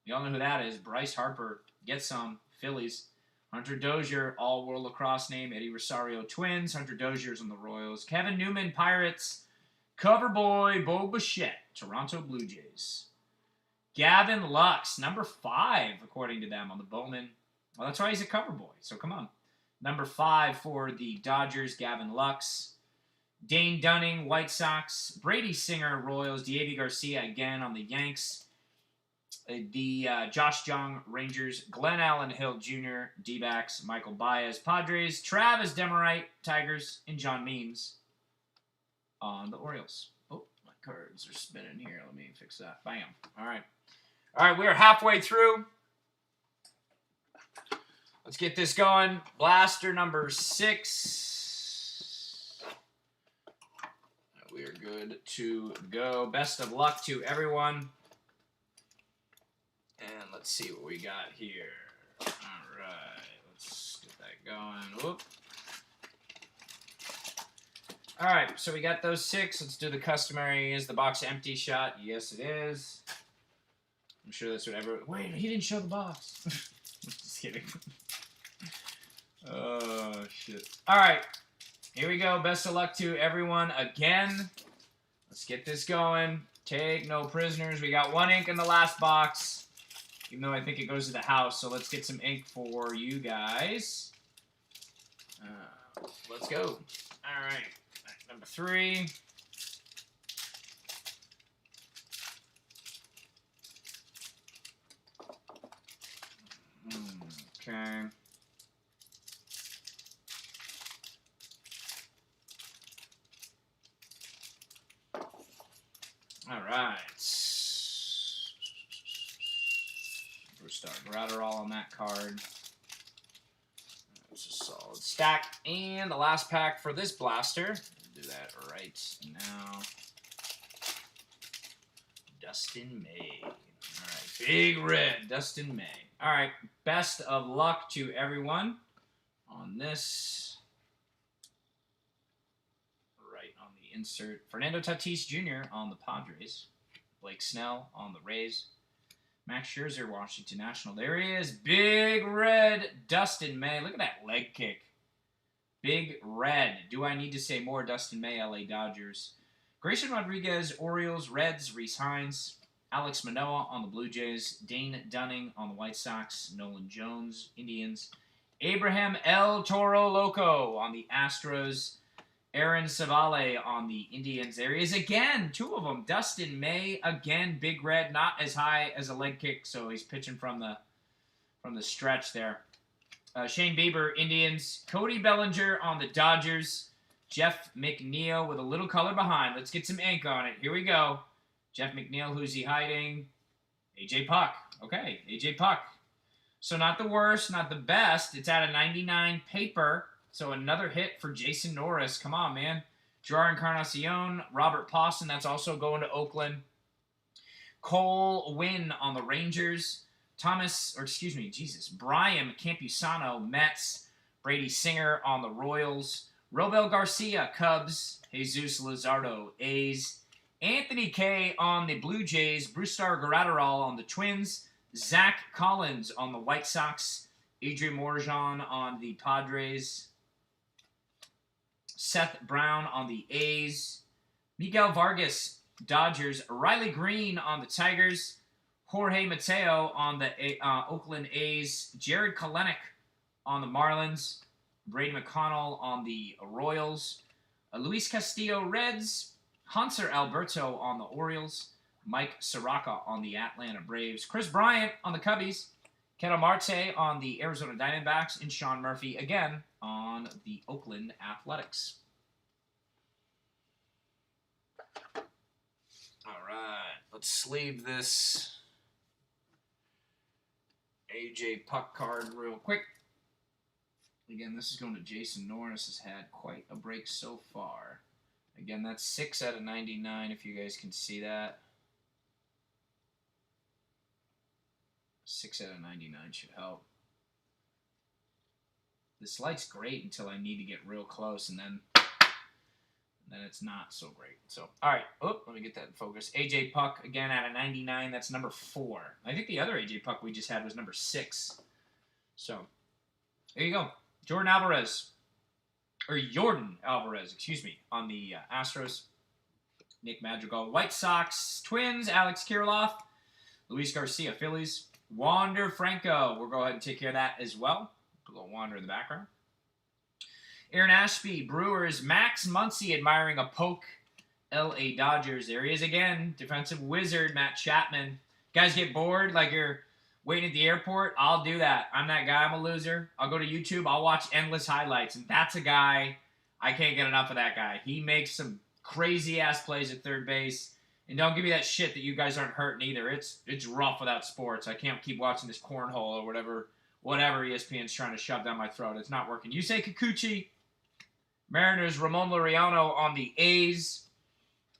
You all know who that is. Bryce Harper. Get some. Phillies. Hunter Dozier, all-world lacrosse name. Eddie Rosario, Twins. Hunter Dozier's on the Royals. Kevin Newman, Pirates. Cover boy, Bo Bichette, Toronto Blue Jays. Gavin Lux, number 5, according to them, on the Bowman. Well, that's why he's a cover boy, so come on. Number 5 for the Dodgers, Gavin Lux. Dane Dunning, White Sox. Brady Singer, Royals. Diego Garcia, again, on the Yanks. The Josh Jung, Rangers. Glenn Allen Hill Jr., D-backs. Michael Baez, Padres. Travis Demerite, Tigers. And John Means on the Orioles. Oh, my cards are spinning here. Let me fix that. Bam. All right. All right, we're halfway through. Let's get this going. Blaster number 6. We are good to go. Best of luck to everyone. And let's see what we got here. All right. Let's get that going. Whoop. All right. So we got those 6. Let's do the customary. Is the box empty shot? Yes, it is. I'm sure that's what everyone... Wait, he didn't show the box. Just kidding. Oh, shit. All right. Here we go. Best of luck to everyone again. Let's get this going. Take no prisoners. We got 1 ink in the last box. Even though I think it goes to the house. So let's get some ink for you guys. Let's go. All right. Number 3. Okay. All right. Brewstar Gratterall on that card. That's a solid stack. And the last pack for this blaster. Do that right now. Dustin May. All right. Big red. Dustin May. All right. Best of luck to everyone on this. Right on the insert. Fernando Tatis Jr. on the Padres. Blake Snell on the Rays. Max Scherzer, Washington National. There he is. Big red Dustin May. Look at that leg kick. Big red. Do I need to say more? Dustin May, LA Dodgers. Grayson Rodriguez, Orioles. Reds, Rhys Hines. Alex Manoah on the Blue Jays. Dane Dunning on the White Sox. Nolan Jones, Indians. Abraham El Toro Loco on the Astros. Aaron Savale on the Indians. There he is again. 2 of them. Dustin May again. Big red. Not as high as a leg kick, so he's pitching from the stretch there. Shane Bieber, Indians. Cody Bellinger on the Dodgers. Jeff McNeil with a little color behind. Let's get some ink on it. Here we go. Jeff McNeil, who's he hiding? AJ Puck. Okay, AJ Puck. So not the worst, not the best. It's at a 99 paper. So another hit for Jason Norris. Come on, man. Gerard Encarnacion, Robert Pawson. That's also going to Oakland. Cole Winn on the Rangers. Brian Campusano, Mets. Brady Singer on the Royals. Robel Garcia, Cubs. Jesus Luzardo, A's. Anthony Kay on the Blue Jays. Brusdar Graterol on the Twins. Zach Collins on the White Sox. Adrian Morejon on the Padres. Seth Brown on the A's. Miguel Vargas, Dodgers. Riley Green on the Tigers. Jorge Mateo on the Oakland A's. Jared Kelenic on the Marlins. Brady McConnell on the Royals. Luis Castillo, Reds. Hanser Alberto on the Orioles. Mike Soroka on the Atlanta Braves. Chris Bryant on the Cubbies. Ketel Marte on the Arizona Diamondbacks. And Sean Murphy again on the Oakland Athletics. All right, let's sleeve this AJ Puck card real quick. Again, this is going to Jason Norris. Has had quite a break so far. Again, that's 6 out of 99, if you guys can see that. 6 out of 99 should help. This light's great until I need to get real close, and then then it's not so great. So, all right. Oh, let me get that in focus. AJ Puck, again, at a 99. That's number 4. I think the other AJ Puck we just had was number 6. So, there you go. Jordan Alvarez, excuse me, on the Astros. Nick Madrigal, White Sox. Twins, Alex Kirilloff. Luis Garcia, Phillies. Wander Franco. We'll go ahead and take care of that as well. Put a little Wander in the background. Aaron Ashby, Brewers. Max Muncy admiring a poke. LA Dodgers. There he is again. Defensive wizard, Matt Chapman. Guys get bored like you're waiting at the airport? I'll do that. I'm that guy. I'm a loser. I'll go to YouTube. I'll watch endless highlights. And that's a guy, I can't get enough of that guy. He makes some crazy-ass plays at third base. And don't give me that shit that you guys aren't hurting either. It's rough without sports. I can't keep watching this cornhole or whatever ESPN's trying to shove down my throat. It's not working. Yusei Kikuchi. Mariners, Ramon Laureano on the A's.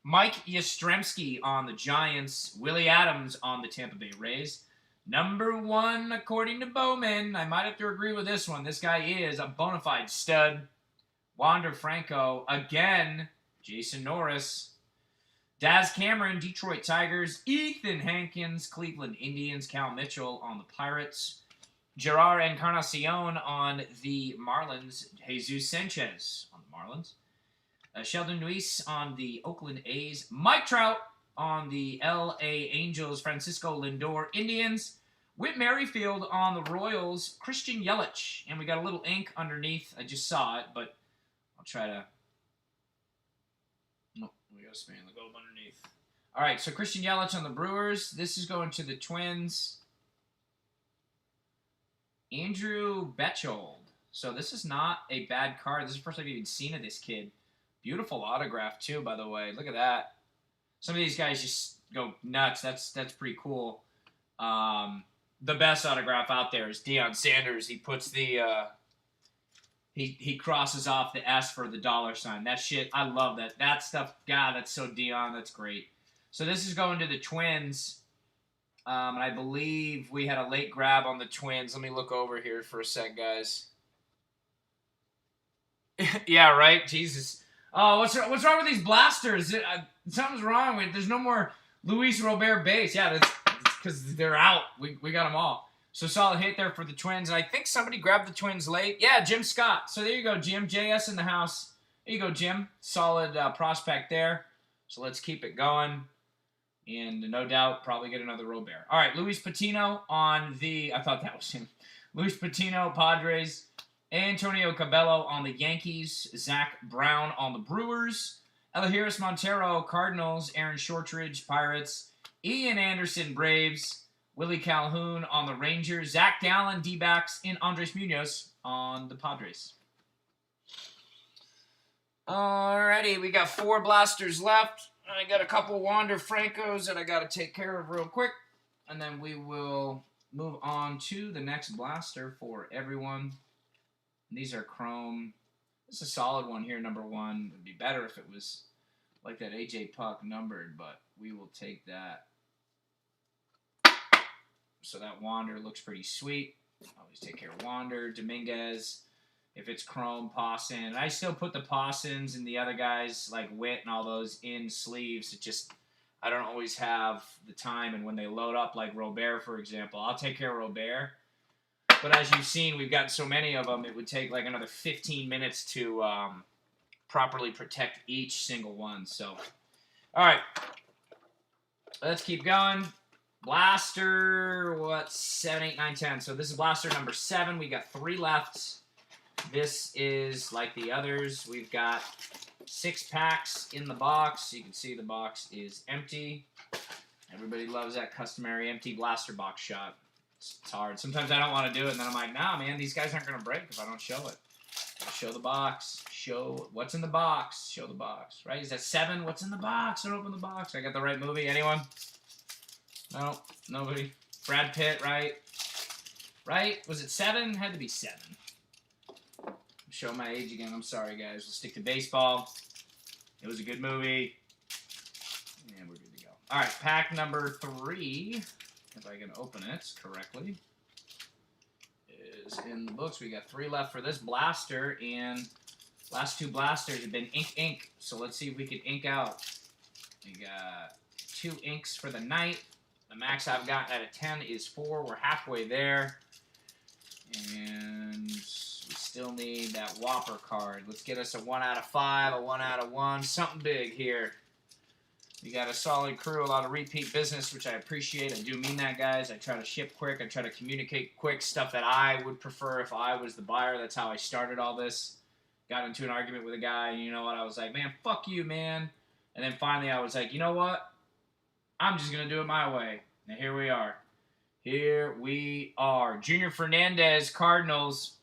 Mike Yastrzemski on the Giants. Willie Adams on the Tampa Bay Rays. Number 1, according to Bowman. I might have to agree with this one. This guy is a bona fide stud. Wander Franco. Again, Jason Norris. Daz Cameron, Detroit Tigers. Ethan Hankins, Cleveland Indians. Cal Mitchell on the Pirates. Gerard Encarnacion on the Marlins. Jesus Sanchez on the Marlins. Sheldon Neuse on the Oakland A's. Mike Trout on the L.A. Angels. Francisco Lindor Indians. Whit Merrifield on the Royals. Christian Yelich. And we got a little ink underneath. I just saw it, but I'll try to... Oh, we got a span the globe underneath. All right, so Christian Yelich on the Brewers. This is going to the Twins. Andrew Betchold. So this is not a bad card. This is the first I've even seen of this kid. Beautiful autograph, too, by the way. Look at that. Some of these guys just go nuts. That's pretty cool. The best autograph out there is Deion Sanders. He puts the... He crosses off the S for the $sign. That shit, I love that. That stuff, God, that's so Deion. That's great. So this is going to the Twins. And I believe we had a late grab on the Twins. Let me look over here for a sec, guys. Yeah, right? Jesus. Oh, what's wrong with these blasters? Something's wrong. There's no more Luis Robert base. Yeah, that's because they're out. We got them all. So solid hit there for the Twins. And I think somebody grabbed the Twins late. Yeah, Jim Scott. So there you go, Jim. JS in the house. There you go, Jim. Solid prospect there. So let's keep it going. And no doubt, probably get another Robert. All right, Luis Patino on the... I thought that was him. Luis Patino, Padres. Antonio Cabello on the Yankees. Zach Brown on the Brewers. Elahiris Montero, Cardinals. Aaron Shortridge, Pirates. Ian Anderson, Braves. Willie Calhoun on the Rangers. Zach Gallen, D-backs. And Andres Munoz on the Padres. Alrighty, we got 4 blasters left. I got a couple Wander Francos that I got to take care of real quick. And then we will move on to the next blaster for everyone. And these are chrome. This is a solid one here, number 1. It would be better if it was like that AJ Puck numbered, but we will take that. So that Wander looks pretty sweet. Always take care of Wander. Dominguez. If it's chrome, Pawson. I still put the Pawsons and the other guys like Witt and all those in sleeves. It just, I don't always have the time. And when they load up, like Robert, for example, I'll take care of Robert. But as you've seen, we've got so many of them, it would take like another 15 minutes to properly protect each single one. So, all right. Let's keep going. Blaster, 7, 8, 9, 10. So this is blaster number 7. We got 3 left. This is like the others. We've got 6 packs in the box. You can see the box is empty. Everybody loves that customary empty blaster box shot. It's hard. Sometimes I don't want to do it, and then I'm like, nah, man, these guys aren't going to break if I don't show it. Show the box. Show what's in the box. Show the box. Right? Is that 7? What's in the box? Don't open the box. I got the right movie. Anyone? No, nobody. Brad Pitt, right? Right? Was it 7? Had to be 7. Show my age again. I'm sorry, guys. We'll stick to baseball. It was a good movie. And we're good to go. All right, pack number 3, if I can open it correctly, is in the books. We got 3 left for this blaster, and Last 2 blasters have been ink. So let's see if we can ink out. We got 2 inks for the night. The max I've got out of 10 is 4. We're halfway there. And we still need that Whopper card. Let's get us a 1 out of 5, a 1 out of 1. Something big here. We got a solid crew, a lot of repeat business, which I appreciate. I do mean that, guys. I try to ship quick. I try to communicate quick. Stuff that I would prefer if I was the buyer. That's how I started all this. Got into an argument with a guy, and you know what? I was like, man, fuck you, man. And then finally I was like, you know what? I'm just going to do it my way. And here we are. Here we are. Junior Fernandez, Cardinals.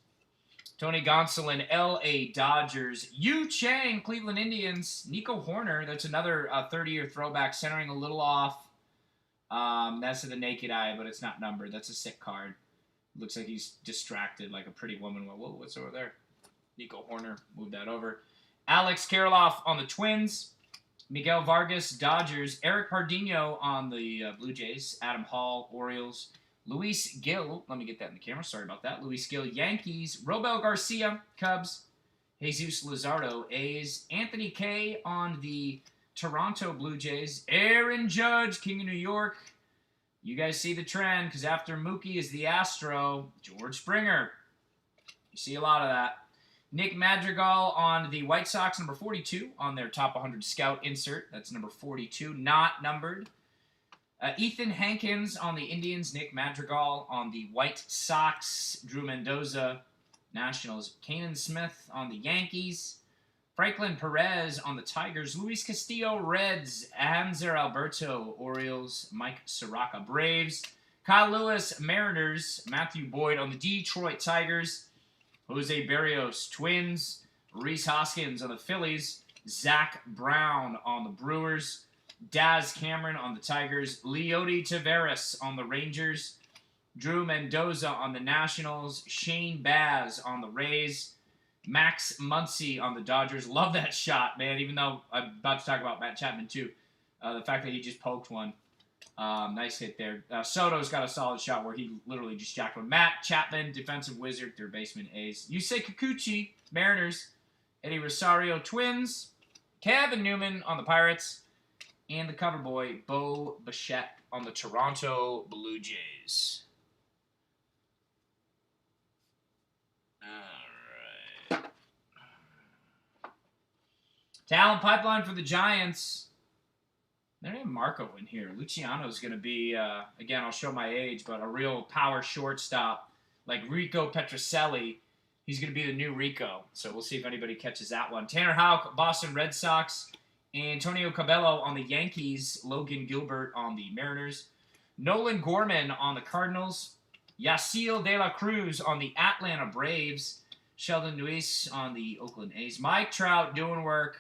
Tony Gonsolin, L.A. Dodgers. Yu Chang, Cleveland Indians. Nico Horner, that's another 30-year throwback, centering a little off. That's to the naked eye, but it's not numbered. That's a sick card. Looks like he's distracted like a pretty woman. Whoa, what's over there? Nico Horner, move that over. Alex Kirilloff on the Twins. Miguel Vargas, Dodgers. Eric Pardinho on the Blue Jays. Adam Hall, Orioles. Luis Gil, let me get that in the camera, sorry about that. Luis Gil, Yankees. Robel Garcia, Cubs. Jesus Luzardo, A's. Anthony Kay on the Toronto Blue Jays. Aaron Judge, King of New York. You guys see the trend, because after Mookie is the Astro, George Springer. You see a lot of that. Nick Madrigal on the White Sox, number 42, on their top 100 scout insert. That's number 42, not numbered. Ethan Hankins on the Indians. Nick Madrigal on the White Sox. Drew Mendoza, Nationals. Kanan Smith on the Yankees. Franklin Perez on the Tigers. Luis Castillo, Reds. Hanser Alberto, Orioles. Mike Soroka, Braves. Kyle Lewis, Mariners. Matthew Boyd on the Detroit Tigers. Jose Berrios, Twins. Reese Hoskins on the Phillies. Zach Brown on the Brewers. Daz Cameron on the Tigers. Leody Taveras on the Rangers. Drew Mendoza on the Nationals. Shane Baz on the Rays. Max Muncy on the Dodgers. Love that shot, man, even though I'm about to talk about Matt Chapman, too. The fact that he just poked one. Nice hit there. Soto's got a solid shot where he literally just jacked one. Matt Chapman, defensive wizard, third baseman, A's. Yusei Kikuchi, Mariners. Eddie Rosario, Twins. Kevin Newman on the Pirates. And the cover boy, Bo Bichette on the Toronto Blue Jays. All right. Talent pipeline for the Giants. There ain't Marco in here. Luciano's going to be, again, I'll show my age, but a real power shortstop like Rico Petrocelli. He's going to be the new Rico. So we'll see if anybody catches that one. Tanner Houck, Boston Red Sox. Antonio Cabello on the Yankees. Logan Gilbert on the Mariners. Nolan Gorman on the Cardinals. Yasiel De La Cruz on the Atlanta Braves. Sheldon Neuse on the Oakland A's. Mike Trout doing work.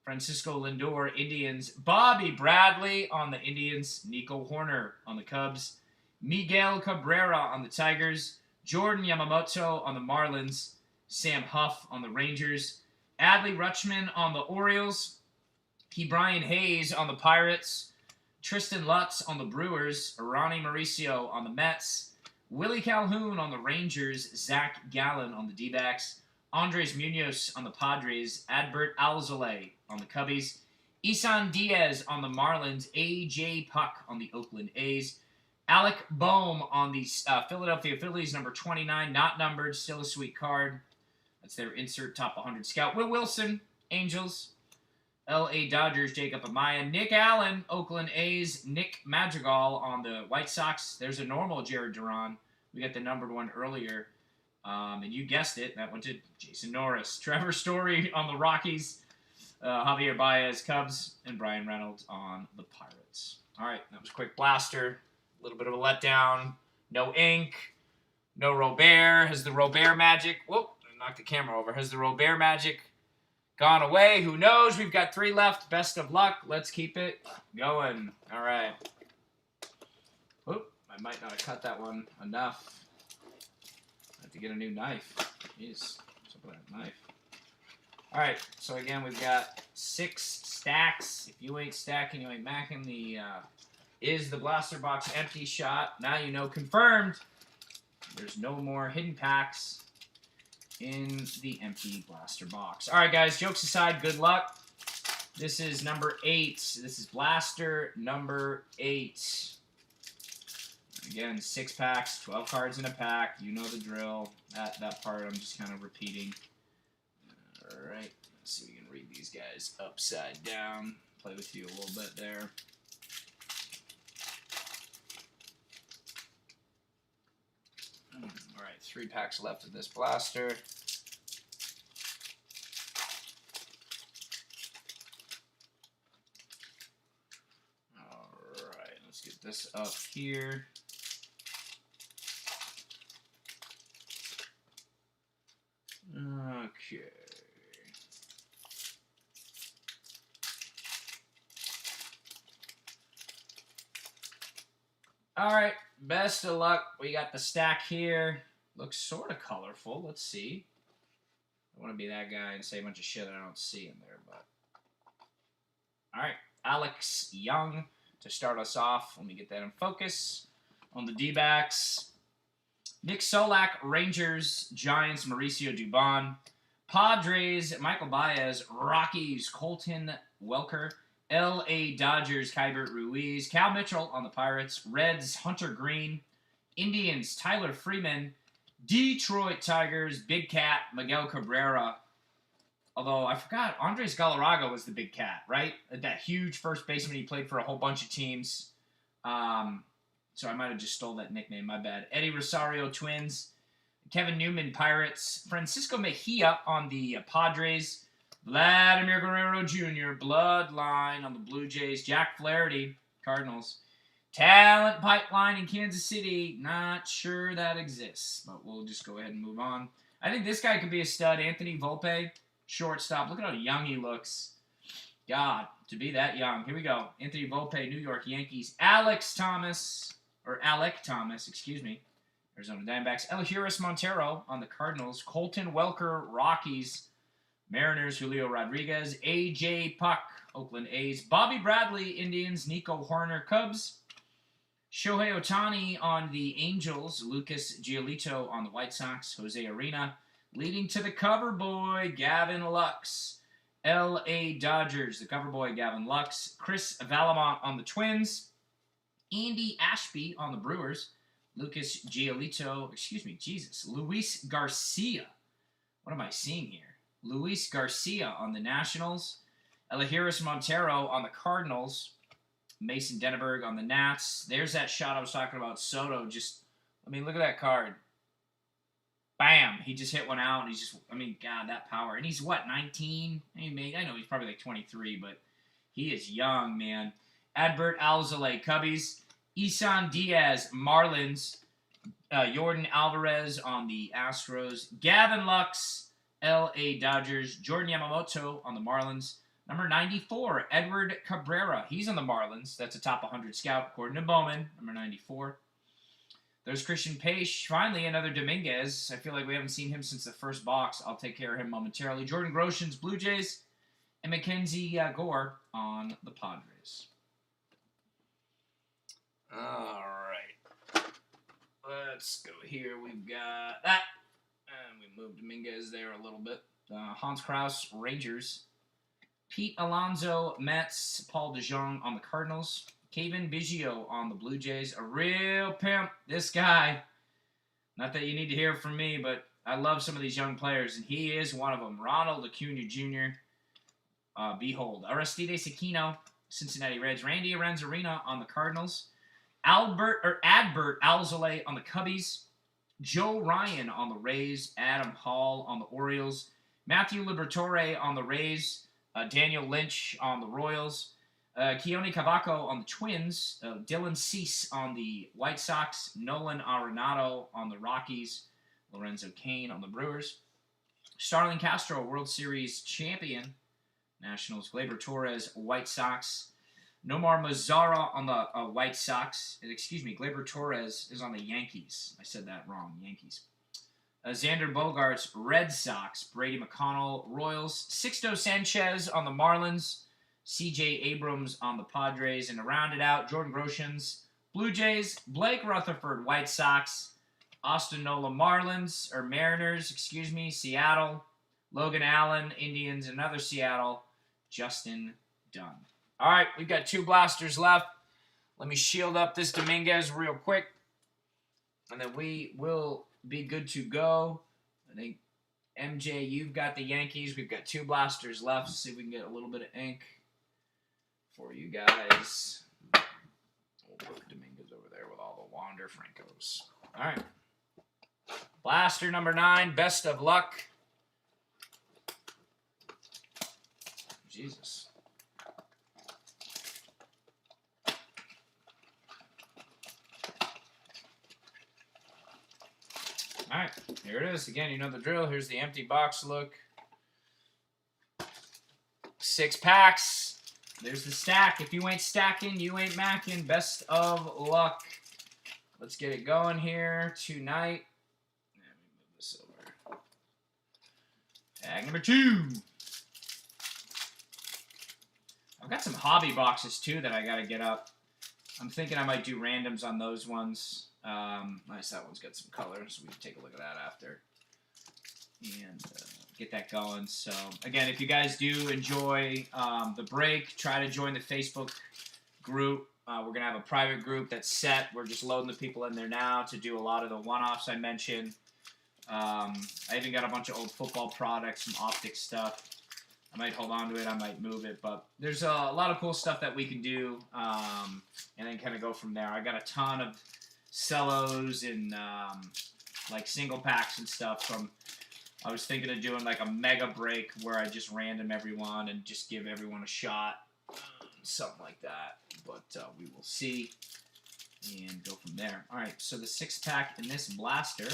Francisco Lindor, Indians. Bobby Bradley on the Indians. Nico Horner on the Cubs. Miguel Cabrera on the Tigers. Jordan Yamamoto on the Marlins. Sam Huff on the Rangers. Adley Rutschman on the Orioles. Brian Hayes on the Pirates. Tristan Lutz on the Brewers. Ronnie Mauricio on the Mets. Willie Calhoun on the Rangers. Zach Gallen on the D-backs. Andres Munoz on the Padres. Adbert Alzolay on the Cubbies. Isan Diaz on the Marlins. A.J. Puck on the Oakland A's. Alec Boehm on the Philadelphia Phillies, number 29, not numbered, still a sweet card. That's their insert top 100 scout. Will Wilson, Angels. L.A. Dodgers, Jacob Amaya. Nick Allen, Oakland A's. Nick Madrigal on the White Sox. There's a normal Jared Duran. We got the numbered one earlier. And you guessed it, that went to Jason Norris. Trevor Story on the Rockies. Javier Baez, Cubs. And Brian Reynolds on the Pirates. All right, that was a quick blaster. A little bit of a letdown. No ink. No Robert. Has the Robert magic... Whoop, I knocked the camera over. Has the Robert magic gone away? Who knows? We've got 3 left. Best of luck. Let's keep it going. All right. Whoop, I might not have cut that one enough. I have to get a new knife. Jeez, what's up with that knife? All right, so again, we've got 6 stacks. If you ain't stacking, you ain't macking. The is the blaster box empty shot. Now you know, confirmed. There's no more hidden packs. in the empty blaster box. All right, guys, jokes aside, good luck. This is number 8. This is blaster number 8. Again, 6 packs, 12 cards in a pack. You know the drill. That part I'm just kind of repeating. All right, let's see if we can read these guys upside down. Play with you a little bit there. All right, 3 packs left of this blaster. All right, let's get this up here. Okay. All right, best of luck. We got the stack here. Looks sort of colorful. Let's see. I want to be that guy and say a bunch of shit I don't see in there, but. All right, Alex Young to start us off. Let me get that in focus. On the D-backs, Nick Solak, Rangers, Giants, Mauricio Dubon, Padres, Michael Baez, Rockies, Colton Welker, L.A. Dodgers, Kybert Ruiz, Cal Mitchell on the Pirates, Reds, Hunter Green, Indians, Tyler Freeman, Detroit Tigers, Big Cat, Miguel Cabrera. Although I forgot, Andres Galarraga was the Big Cat, right? That huge first baseman. He played for a whole bunch of teams. So I might have just stole that nickname. My bad. Eddie Rosario, Twins. Kevin Newman, Pirates. Francisco Mejia on the Padres. Vladimir Guerrero Jr., Bloodline on the Blue Jays. Jack Flaherty, Cardinals. Talent Pipeline in Kansas City. Not sure that exists, but we'll just go ahead and move on. I think this guy could be a stud. Anthony Volpe, shortstop. Look at how young he looks. God, to be that young. Here we go. Anthony Volpe, New York Yankees. Alec Thomas, excuse me. Arizona Diamondbacks. Eleuteris Montero on the Cardinals. Colton Welker, Rockies. Mariners, Julio Rodriguez. A.J. Puck, Oakland A's. Bobby Bradley, Indians. Nico Horner, Cubs. Shohei Ohtani on the Angels. Lucas Giolito on the White Sox. Jose Arena. Leading to the cover boy, Gavin Lux. L.A. Dodgers, the cover boy, Gavin Lux. Chris Valamont on the Twins. Andy Ashby on the Brewers. Lucas Giolito, Luis Garcia. What am I seeing here? Luis Garcia on the Nationals. Eleuteris Montero on the Cardinals. Mason Denneberg on the Nats. There's that shot I was talking about. Soto look at that card. Bam! He just hit one out, and God, that power. And he's, 19? I know he's probably like 23, but he is young, man. Adbert Alzolay, Cubbies. Isan Diaz, Marlins. Jordan Alvarez on the Astros. Gavin Lux, L.A. Dodgers. Jordan Yamamoto on the Marlins. Number 94, Edward Cabrera. He's on the Marlins. That's a top 100 scout, according to Bowman, number 94. There's Christian Pache. Finally, another Dominguez. I feel like we haven't seen him since the first box. I'll take care of him momentarily. Jordan Groshans, Blue Jays. And Mackenzie Gore on the Padres. All right. Let's go here. We've got that. And we moved Dominguez there a little bit. Hans Kraus, Rangers. Pete Alonso, Mets. Paul DeJong on the Cardinals. Kevin Biggio on the Blue Jays. A real pimp, this guy. Not that you need to hear from me, but I love some of these young players, and he is one of them. Ronald Acuna Jr. Behold. Aristides Aquino, Cincinnati Reds. Randy Arozarena on the Cardinals. Adbert Alzolay on the Cubbies. Joe Ryan on the Rays. Adam Hall on the Orioles. Matthew Liberatore on the Rays. Daniel Lynch on the Royals. Keone Cavaco on the Twins. Dylan Cease on the White Sox. Nolan Arenado on the Rockies. Lorenzo Cain on the Brewers. Starlin Castro, World Series champion. Nationals. Gleyber Torres, White Sox. Nomar Mazara on the White Sox. Gleyber Torres is on the Yankees. I said that wrong. Yankees. Xander Bogaerts, Red Sox. Brady McConnell, Royals. Sixto Sanchez on the Marlins. C.J. Abrams on the Padres. And to round it out, Jordan Groshans, Blue Jays. Blake Rutherford, White Sox. Austin Nola Marlins, or Mariners, excuse me, Seattle. Logan Allen, Indians, another Seattle, Justin Dunn. All right, we've got 2 blasters left. Let me shield up this Dominguez real quick, and then we will be good to go. I think, MJ, you've got the Yankees. We've got 2 blasters left. Let's see if we can get a little bit of ink for you guys. We'll put Dominguez over there with all the Wander Francos. All right. Blaster number 9, best of luck. Jesus. All right, here it is. Again, you know the drill. Here's the empty box look. 6 packs. There's the stack. If you ain't stacking, you ain't macking. Best of luck. Let's get it going here tonight. Let me move this over. Tag number 2. I've got some hobby boxes, too, that I got to get up. I'm thinking I might do randoms on those ones. Nice, that one's got some color, so we can take a look at that after. And get that going. So, again, if you guys do enjoy the break, try to join the Facebook group. We're going to have a private group that's set. We're just loading the people in there now to do a lot of the one-offs I mentioned. I even got a bunch of old football products, some optic stuff. I might hold on to it. I might move it. But there's a lot of cool stuff that we can do and then kind of go from there. I got a ton of cellos and like single packs and stuff from. I was thinking of doing like a mega break where I just random everyone and just give everyone a shot. Something like that. But we will see and go from there. All right, so the 6-pack in this blaster.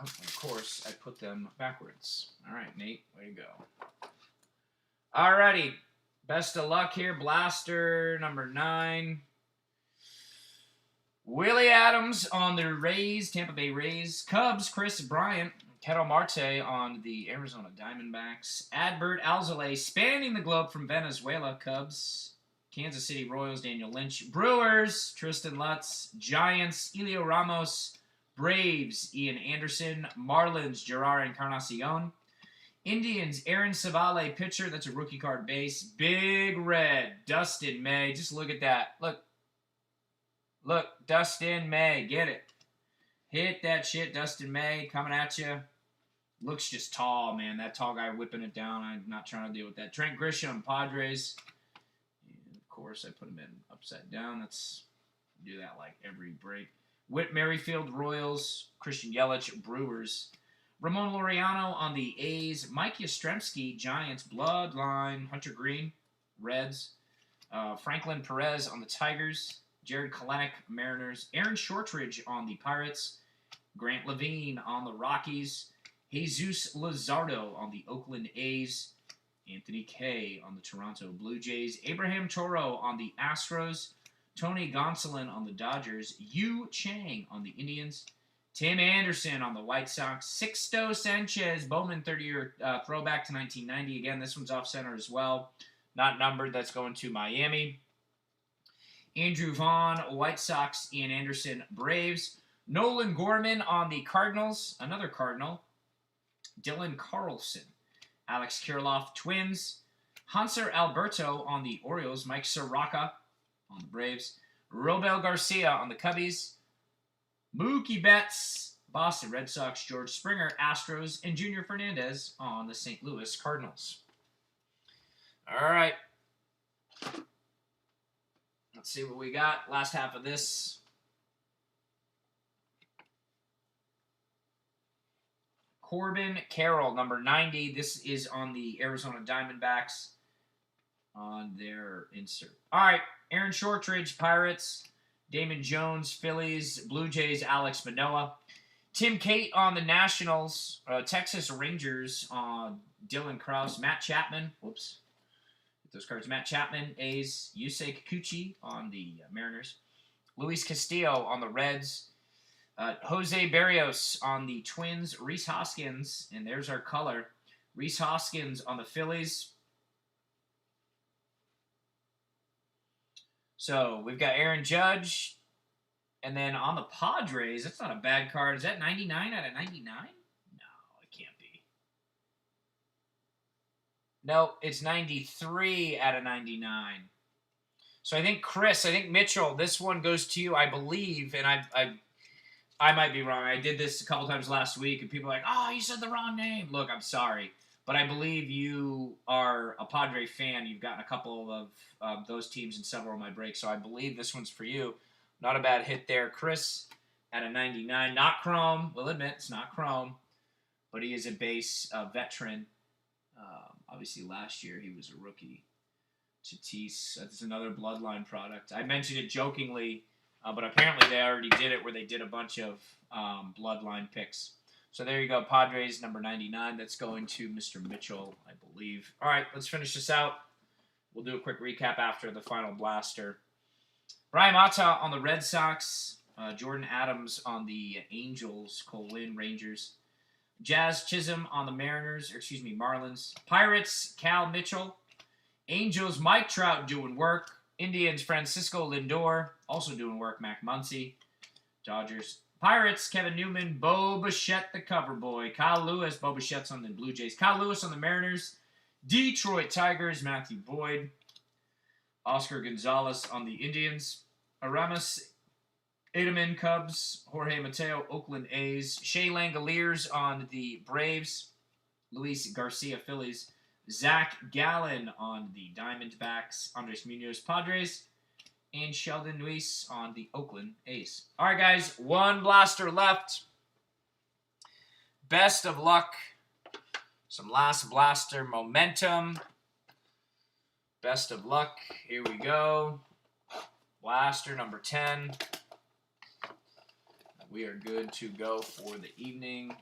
Oh, of course, I put them backwards. All right, Nate, way to go. All righty, best of luck here. Blaster number 9. Willie Adams on the Rays, Tampa Bay Rays. Cubs, Chris Bryant. Ketel Marte on the Arizona Diamondbacks. Adbert Alzolay spanning the globe from Venezuela. Cubs. Kansas City Royals, Daniel Lynch. Brewers, Tristan Lutz. Giants, Elio Ramos. Braves, Ian Anderson. Marlins, Gerard Encarnacion. Indians, Aaron Savale, pitcher. That's a rookie card base. Big Red, Dustin May. Just look at that. Look, Dustin May. Get it. Hit that shit, Dustin May. Coming at you. Looks just tall, man. That tall guy whipping it down. I'm not trying to deal with that. Trent Grisham, Padres. And of course, I put him in upside down. Let's do that like every break. Whit Merrifield, Royals. Christian Yelich, Brewers. Ramon Laureano on the A's. Mike Yastrzemski, Giants. Bloodline. Hunter Green, Reds. Franklin Perez on the Tigers. Jared Kelenic, Mariners. Aaron Shortridge on the Pirates. Grant Levine on the Rockies. Jesus Luzardo on the Oakland A's. Anthony Kay on the Toronto Blue Jays. Abraham Toro on the Astros. Tony Gonsolin on the Dodgers. Yu Chang on the Indians. Tim Anderson on the White Sox. Sixto Sanchez, Bowman 30-year throwback to 1990. Again, this one's off-center as well. Not numbered. That's going to Miami. Andrew Vaughn, White Sox. Ian Anderson, Braves. Nolan Gorman on the Cardinals. Another Cardinal. Dylan Carlson. Alex Kirilloff, Twins. Hanser Alberto on the Orioles. Mike Soroka on the Braves. Robel Garcia on the Cubbies. Mookie Betts, Boston Red Sox. George Springer, Astros. And Junior Fernandez on the St. Louis Cardinals. All right. Let's see what we got. Last half of this. Corbin Carroll, number 90. This is on the Arizona Diamondbacks on their insert. All right. Aaron Shortridge, Pirates. Damon Jones, Phillies. Blue Jays, Alex Manoah. Tim Cate on the Nationals. Texas Rangers on Dylan Krause. Matt Chapman. Whoops. Get those cards. Matt Chapman, A's. Yusei Kikuchi on the Mariners. Luis Castillo on the Reds. Jose Barrios on the Twins. Rhys Hoskins, and there's our color. Rhys Hoskins on the Phillies. So we've got Aaron Judge, And then on the Padres, that's not a bad card. Is that 99 out of 99? No, it can't be. No, it's 93 out of 99. So I think Mitchell, this one goes to you, I believe, and I might be wrong. I did this a couple times last week, and people are like, "Oh, you said the wrong name." Look, I'm sorry, but I believe you are a Padre fan. You've gotten a couple of those teams in several of my breaks, so I believe this one's for you. Not a bad hit there, Chris. At a 99, not Chrome. We'll admit it's not Chrome, but he is a base veteran. Obviously, last year he was a rookie. Tatis, that's another Bloodline product. I mentioned it jokingly, but apparently they already did it where they did a bunch of Bloodline picks. So there you go, Padres, number 99. That's going to Mr. Mitchell, I believe. All right, let's finish this out. We'll do a quick recap after the final blaster. Brian Mata on the Red Sox. Jordan Adams on the Angels. Cole Winn, Rangers. Jazz Chisholm on the Marlins. Pirates, Cal Mitchell. Angels, Mike Trout doing work. Indians, Francisco Lindor, also doing work. Mac Muncy. Dodgers. Pirates, Kevin Newman. Bo Bichette, the cover boy. Kyle Lewis. Bo Bichette's on the Blue Jays. Kyle Lewis on the Mariners. Detroit Tigers, Matthew Boyd. Oscar Gonzalez on the Indians. Aramis Edelman, Cubs. Jorge Mateo, Oakland A's. Shea Langoliers on the Braves. Luis Garcia, Phillies. Zach Gallen on the Diamondbacks. Andres Munoz, Padres. And Sheldon Neuse on the Oakland A's. All right, guys, one blaster left. Best of luck. Some last blaster momentum. Best of luck. Here we go. Blaster number 10. We are good to go for the evening.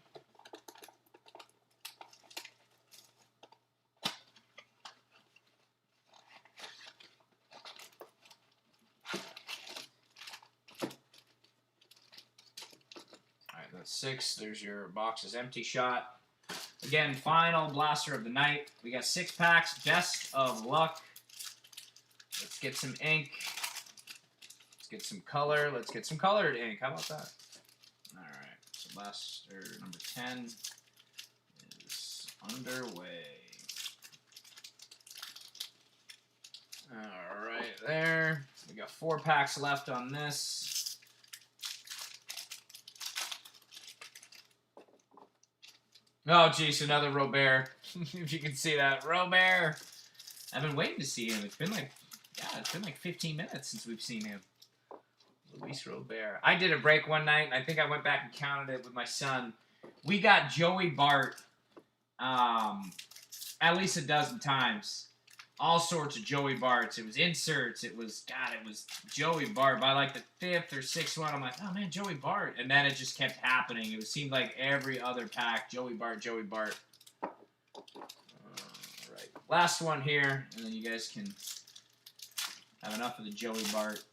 That's 6. There's your box's empty shot. Again, final blaster of the night. We got 6 packs. Best of luck. Let's get some ink. Let's get some color. Let's get some colored ink. How about that? All right. So blaster number 10 is underway. All right, there. We got 4 packs left on this. Oh, geez, another Robert. If you can see that. Robert. I've been waiting to see him. It's been like 15 minutes since we've seen him. Luis Robert. I did a break one night, and I think I went back and counted it with my son. We got Joey Bart at least a dozen times. All sorts of Joey Barts. It was inserts. It was Joey Bart. By like the 5th or 6th one, I'm like, oh man, Joey Bart. And then it just kept happening. It seemed like every other pack, Joey Bart, Joey Bart. All right. Last one here, and then you guys can have enough of the Joey Bart.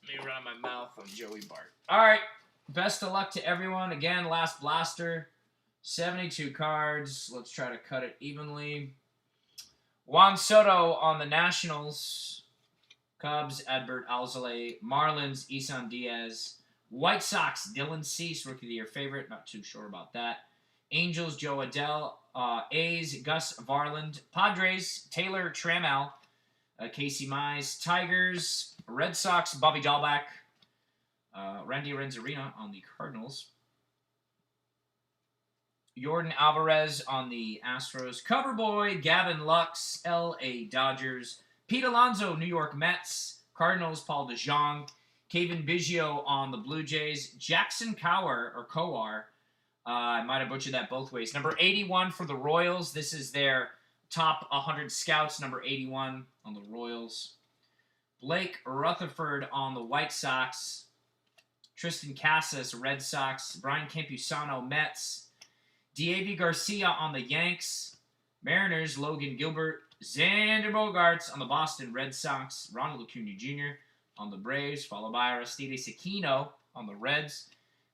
Let me run my mouth on Joey Bart. All right. Best of luck to everyone. Again, last blaster. 72 cards. Let's try to cut it evenly. Juan Soto on the Nationals. Cubs, Adbert Alzolay. Marlins, Isan Diaz. White Sox, Dylan Cease, Rookie of the Year favorite. Not too sure about that. Angels, Joe Adell. A's, Gus Varland. Padres, Taylor Trammell. Casey Mize. Tigers, Red Sox, Bobby Dahlback. Randy Renzarina on the Cardinals. Jordan Alvarez on the Astros. Coverboy, Gavin Lux, L.A. Dodgers. Pete Alonso, New York Mets. Cardinals, Paul DeJong. Kevin Biggio on the Blue Jays. Jackson Kowar. I might have butchered that both ways. Number 81 for the Royals. This is their top 100 scouts. Number 81 on the Royals. Blake Rutherford on the White Sox. Tristan Casas, Red Sox. Brian Campusano, Mets. Deivi Garcia on the Yanks. Mariners, Logan Gilbert. Xander Bogaerts on the Boston Red Sox. Ronald Acuna Jr. on the Braves, followed by Aristides Aquino on the Reds.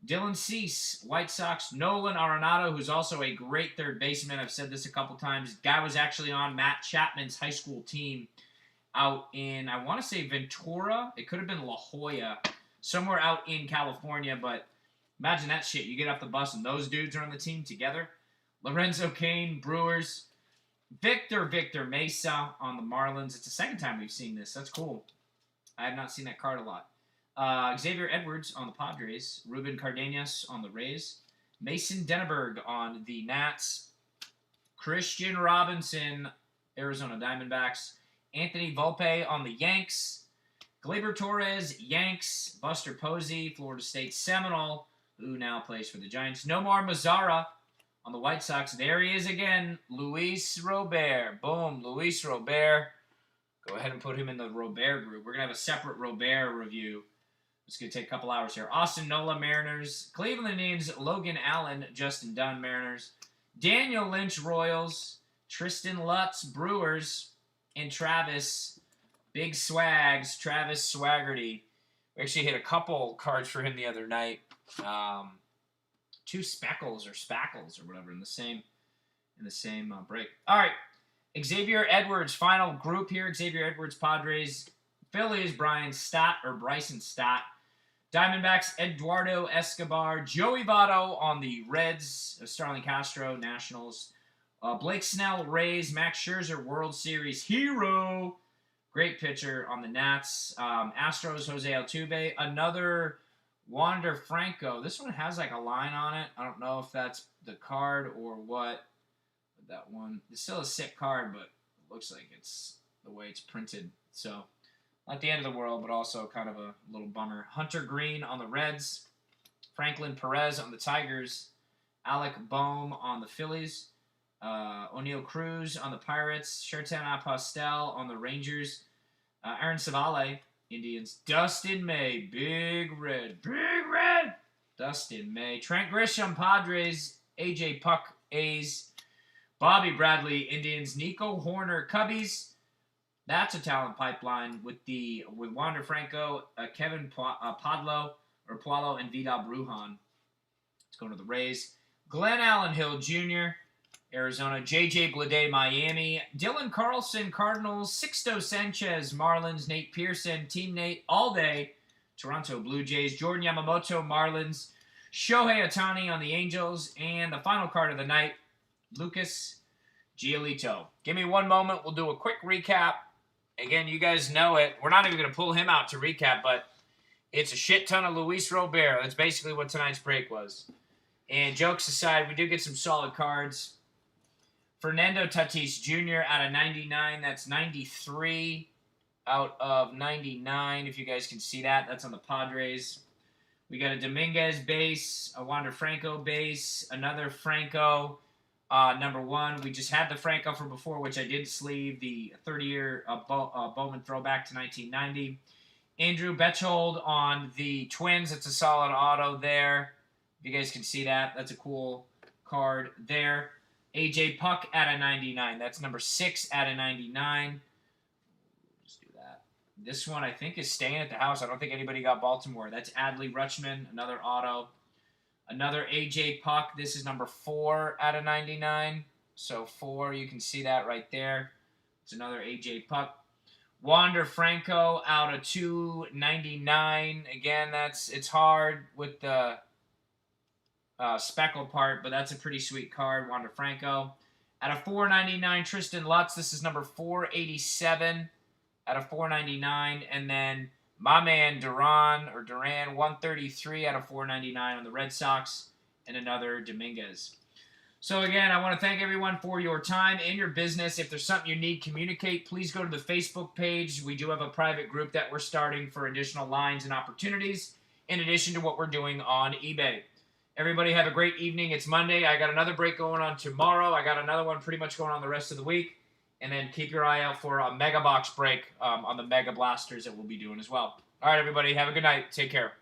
Dylan Cease, White Sox. Nolan Arenado, who's also a great third baseman. I've said this a couple times. Guy was actually on Matt Chapman's high school team out in, I want to say Ventura. It could have been La Jolla. somewhere out in California, but imagine that shit. You get off the bus and those dudes are on the team together. Lorenzo Cain, Brewers. Victor Mesa on the Marlins. It's the second time we've seen this. That's cool. I have not seen that card a lot. Xavier Edwards on the Padres. Ruben Cardenas on the Rays. Mason Denneberg on the Nats. Christian Robinson, Arizona Diamondbacks. Anthony Volpe on the Yanks. Gleyber Torres, Yanks. Buster Posey, Florida State Seminole, who now plays for the Giants. Nomar Mazara on the White Sox. There he is again. Luis Robert. Boom, Luis Robert. Go ahead and put him in the Robert group. We're going to have a separate Robert review. It's going to take a couple hours here. Austin Nola, Mariners. Cleveland Indians, Logan Allen, Justin Dunn, Mariners. Daniel Lynch, Royals. Tristan Lutz, Brewers. And Travis, Big Swags, Travis Swaggerty. We actually hit a couple cards for him the other night. 2 speckles or spackles or whatever in the same break. All right. Xavier Edwards, final group here. Xavier Edwards, Padres. Phillies, Bryson Stott. Diamondbacks, Eduardo Escobar. Joey Votto on the Reds. Starling Castro, Nationals. Blake Snell, Rays. Max Scherzer, World Series hero. Great pitcher on the Nats. Astros, Jose Altuve. Another Wander Franco. This one has like a line on it. I don't know if that's the card or what. That one. It's still a sick card, but it looks like it's the way it's printed. So, not the end of the world, but also kind of a little bummer. Hunter Green on the Reds. Franklin Perez on the Tigers. Alec Boehm on the Phillies. O'Neal Cruz on the Pirates. Shertan Apostel on the Rangers. Aaron Savale, Indians. Dustin May, Big Red. Dustin May. Trent Grisham, Padres. AJ Puck, A's. Bobby Bradley, Indians. Nico Horner, Cubbies. That's a talent pipeline with Wander Franco, Kevin Pualo, and Vidal Brujan. Let's go to the Rays. Glenn Allen Hill Jr., Arizona. J.J. Bleday, Miami. Dylan Carlson, Cardinals. Sixto Sanchez, Marlins. Nate Pearson, Team Nate, all day. Toronto Blue Jays. Jordan Yamamoto, Marlins. Shohei Ohtani on the Angels. And the final card of the night, Lucas Giolito. Give me one moment. We'll do a quick recap. Again, you guys know it. We're not even going to pull him out to recap, but it's a shit ton of Luis Robert. That's basically what tonight's break was. And jokes aside, we do get some solid cards. Fernando Tatis Jr. out of 99. That's 93 out of 99, if you guys can see that. That's on the Padres. We got a Dominguez base, a Wander Franco base, another Franco, number 1. We just had the Franco from before, which I did sleeve, the 30-year Bowman throwback to 1990. Andrew Betchold on the Twins. It's a solid auto there. If you guys can see that, that's a cool card there. AJ Puck out of 99. That's number 6 out of 99. Just do that. This one, I think, is staying at the house. I don't think anybody got Baltimore. That's Adley Rutschman, another auto. Another AJ Puck. This is number 4 out of 99. So 4, you can see that right there. It's another AJ Puck. Wander Franco out of 299. Again, it's hard with the speckle part, but that's a pretty sweet card. Wander Franco. Out of 499, Tristan Lutz. This is number 487 out of 499. And then my man Duran, 133 out of 499 on the Red Sox. And another Dominguez. So again, I want to thank everyone for your time and your business. If there's something you need, communicate. Please go to the Facebook page. We do have a private group that we're starting for additional lines and opportunities, in addition to what we're doing on eBay. Everybody have a great evening. It's Monday. I got another break going on tomorrow. I got another one pretty much going on the rest of the week. And then keep your eye out for a Mega Box break on the Mega Blasters that we'll be doing as well. All right, everybody. Have a good night. Take care.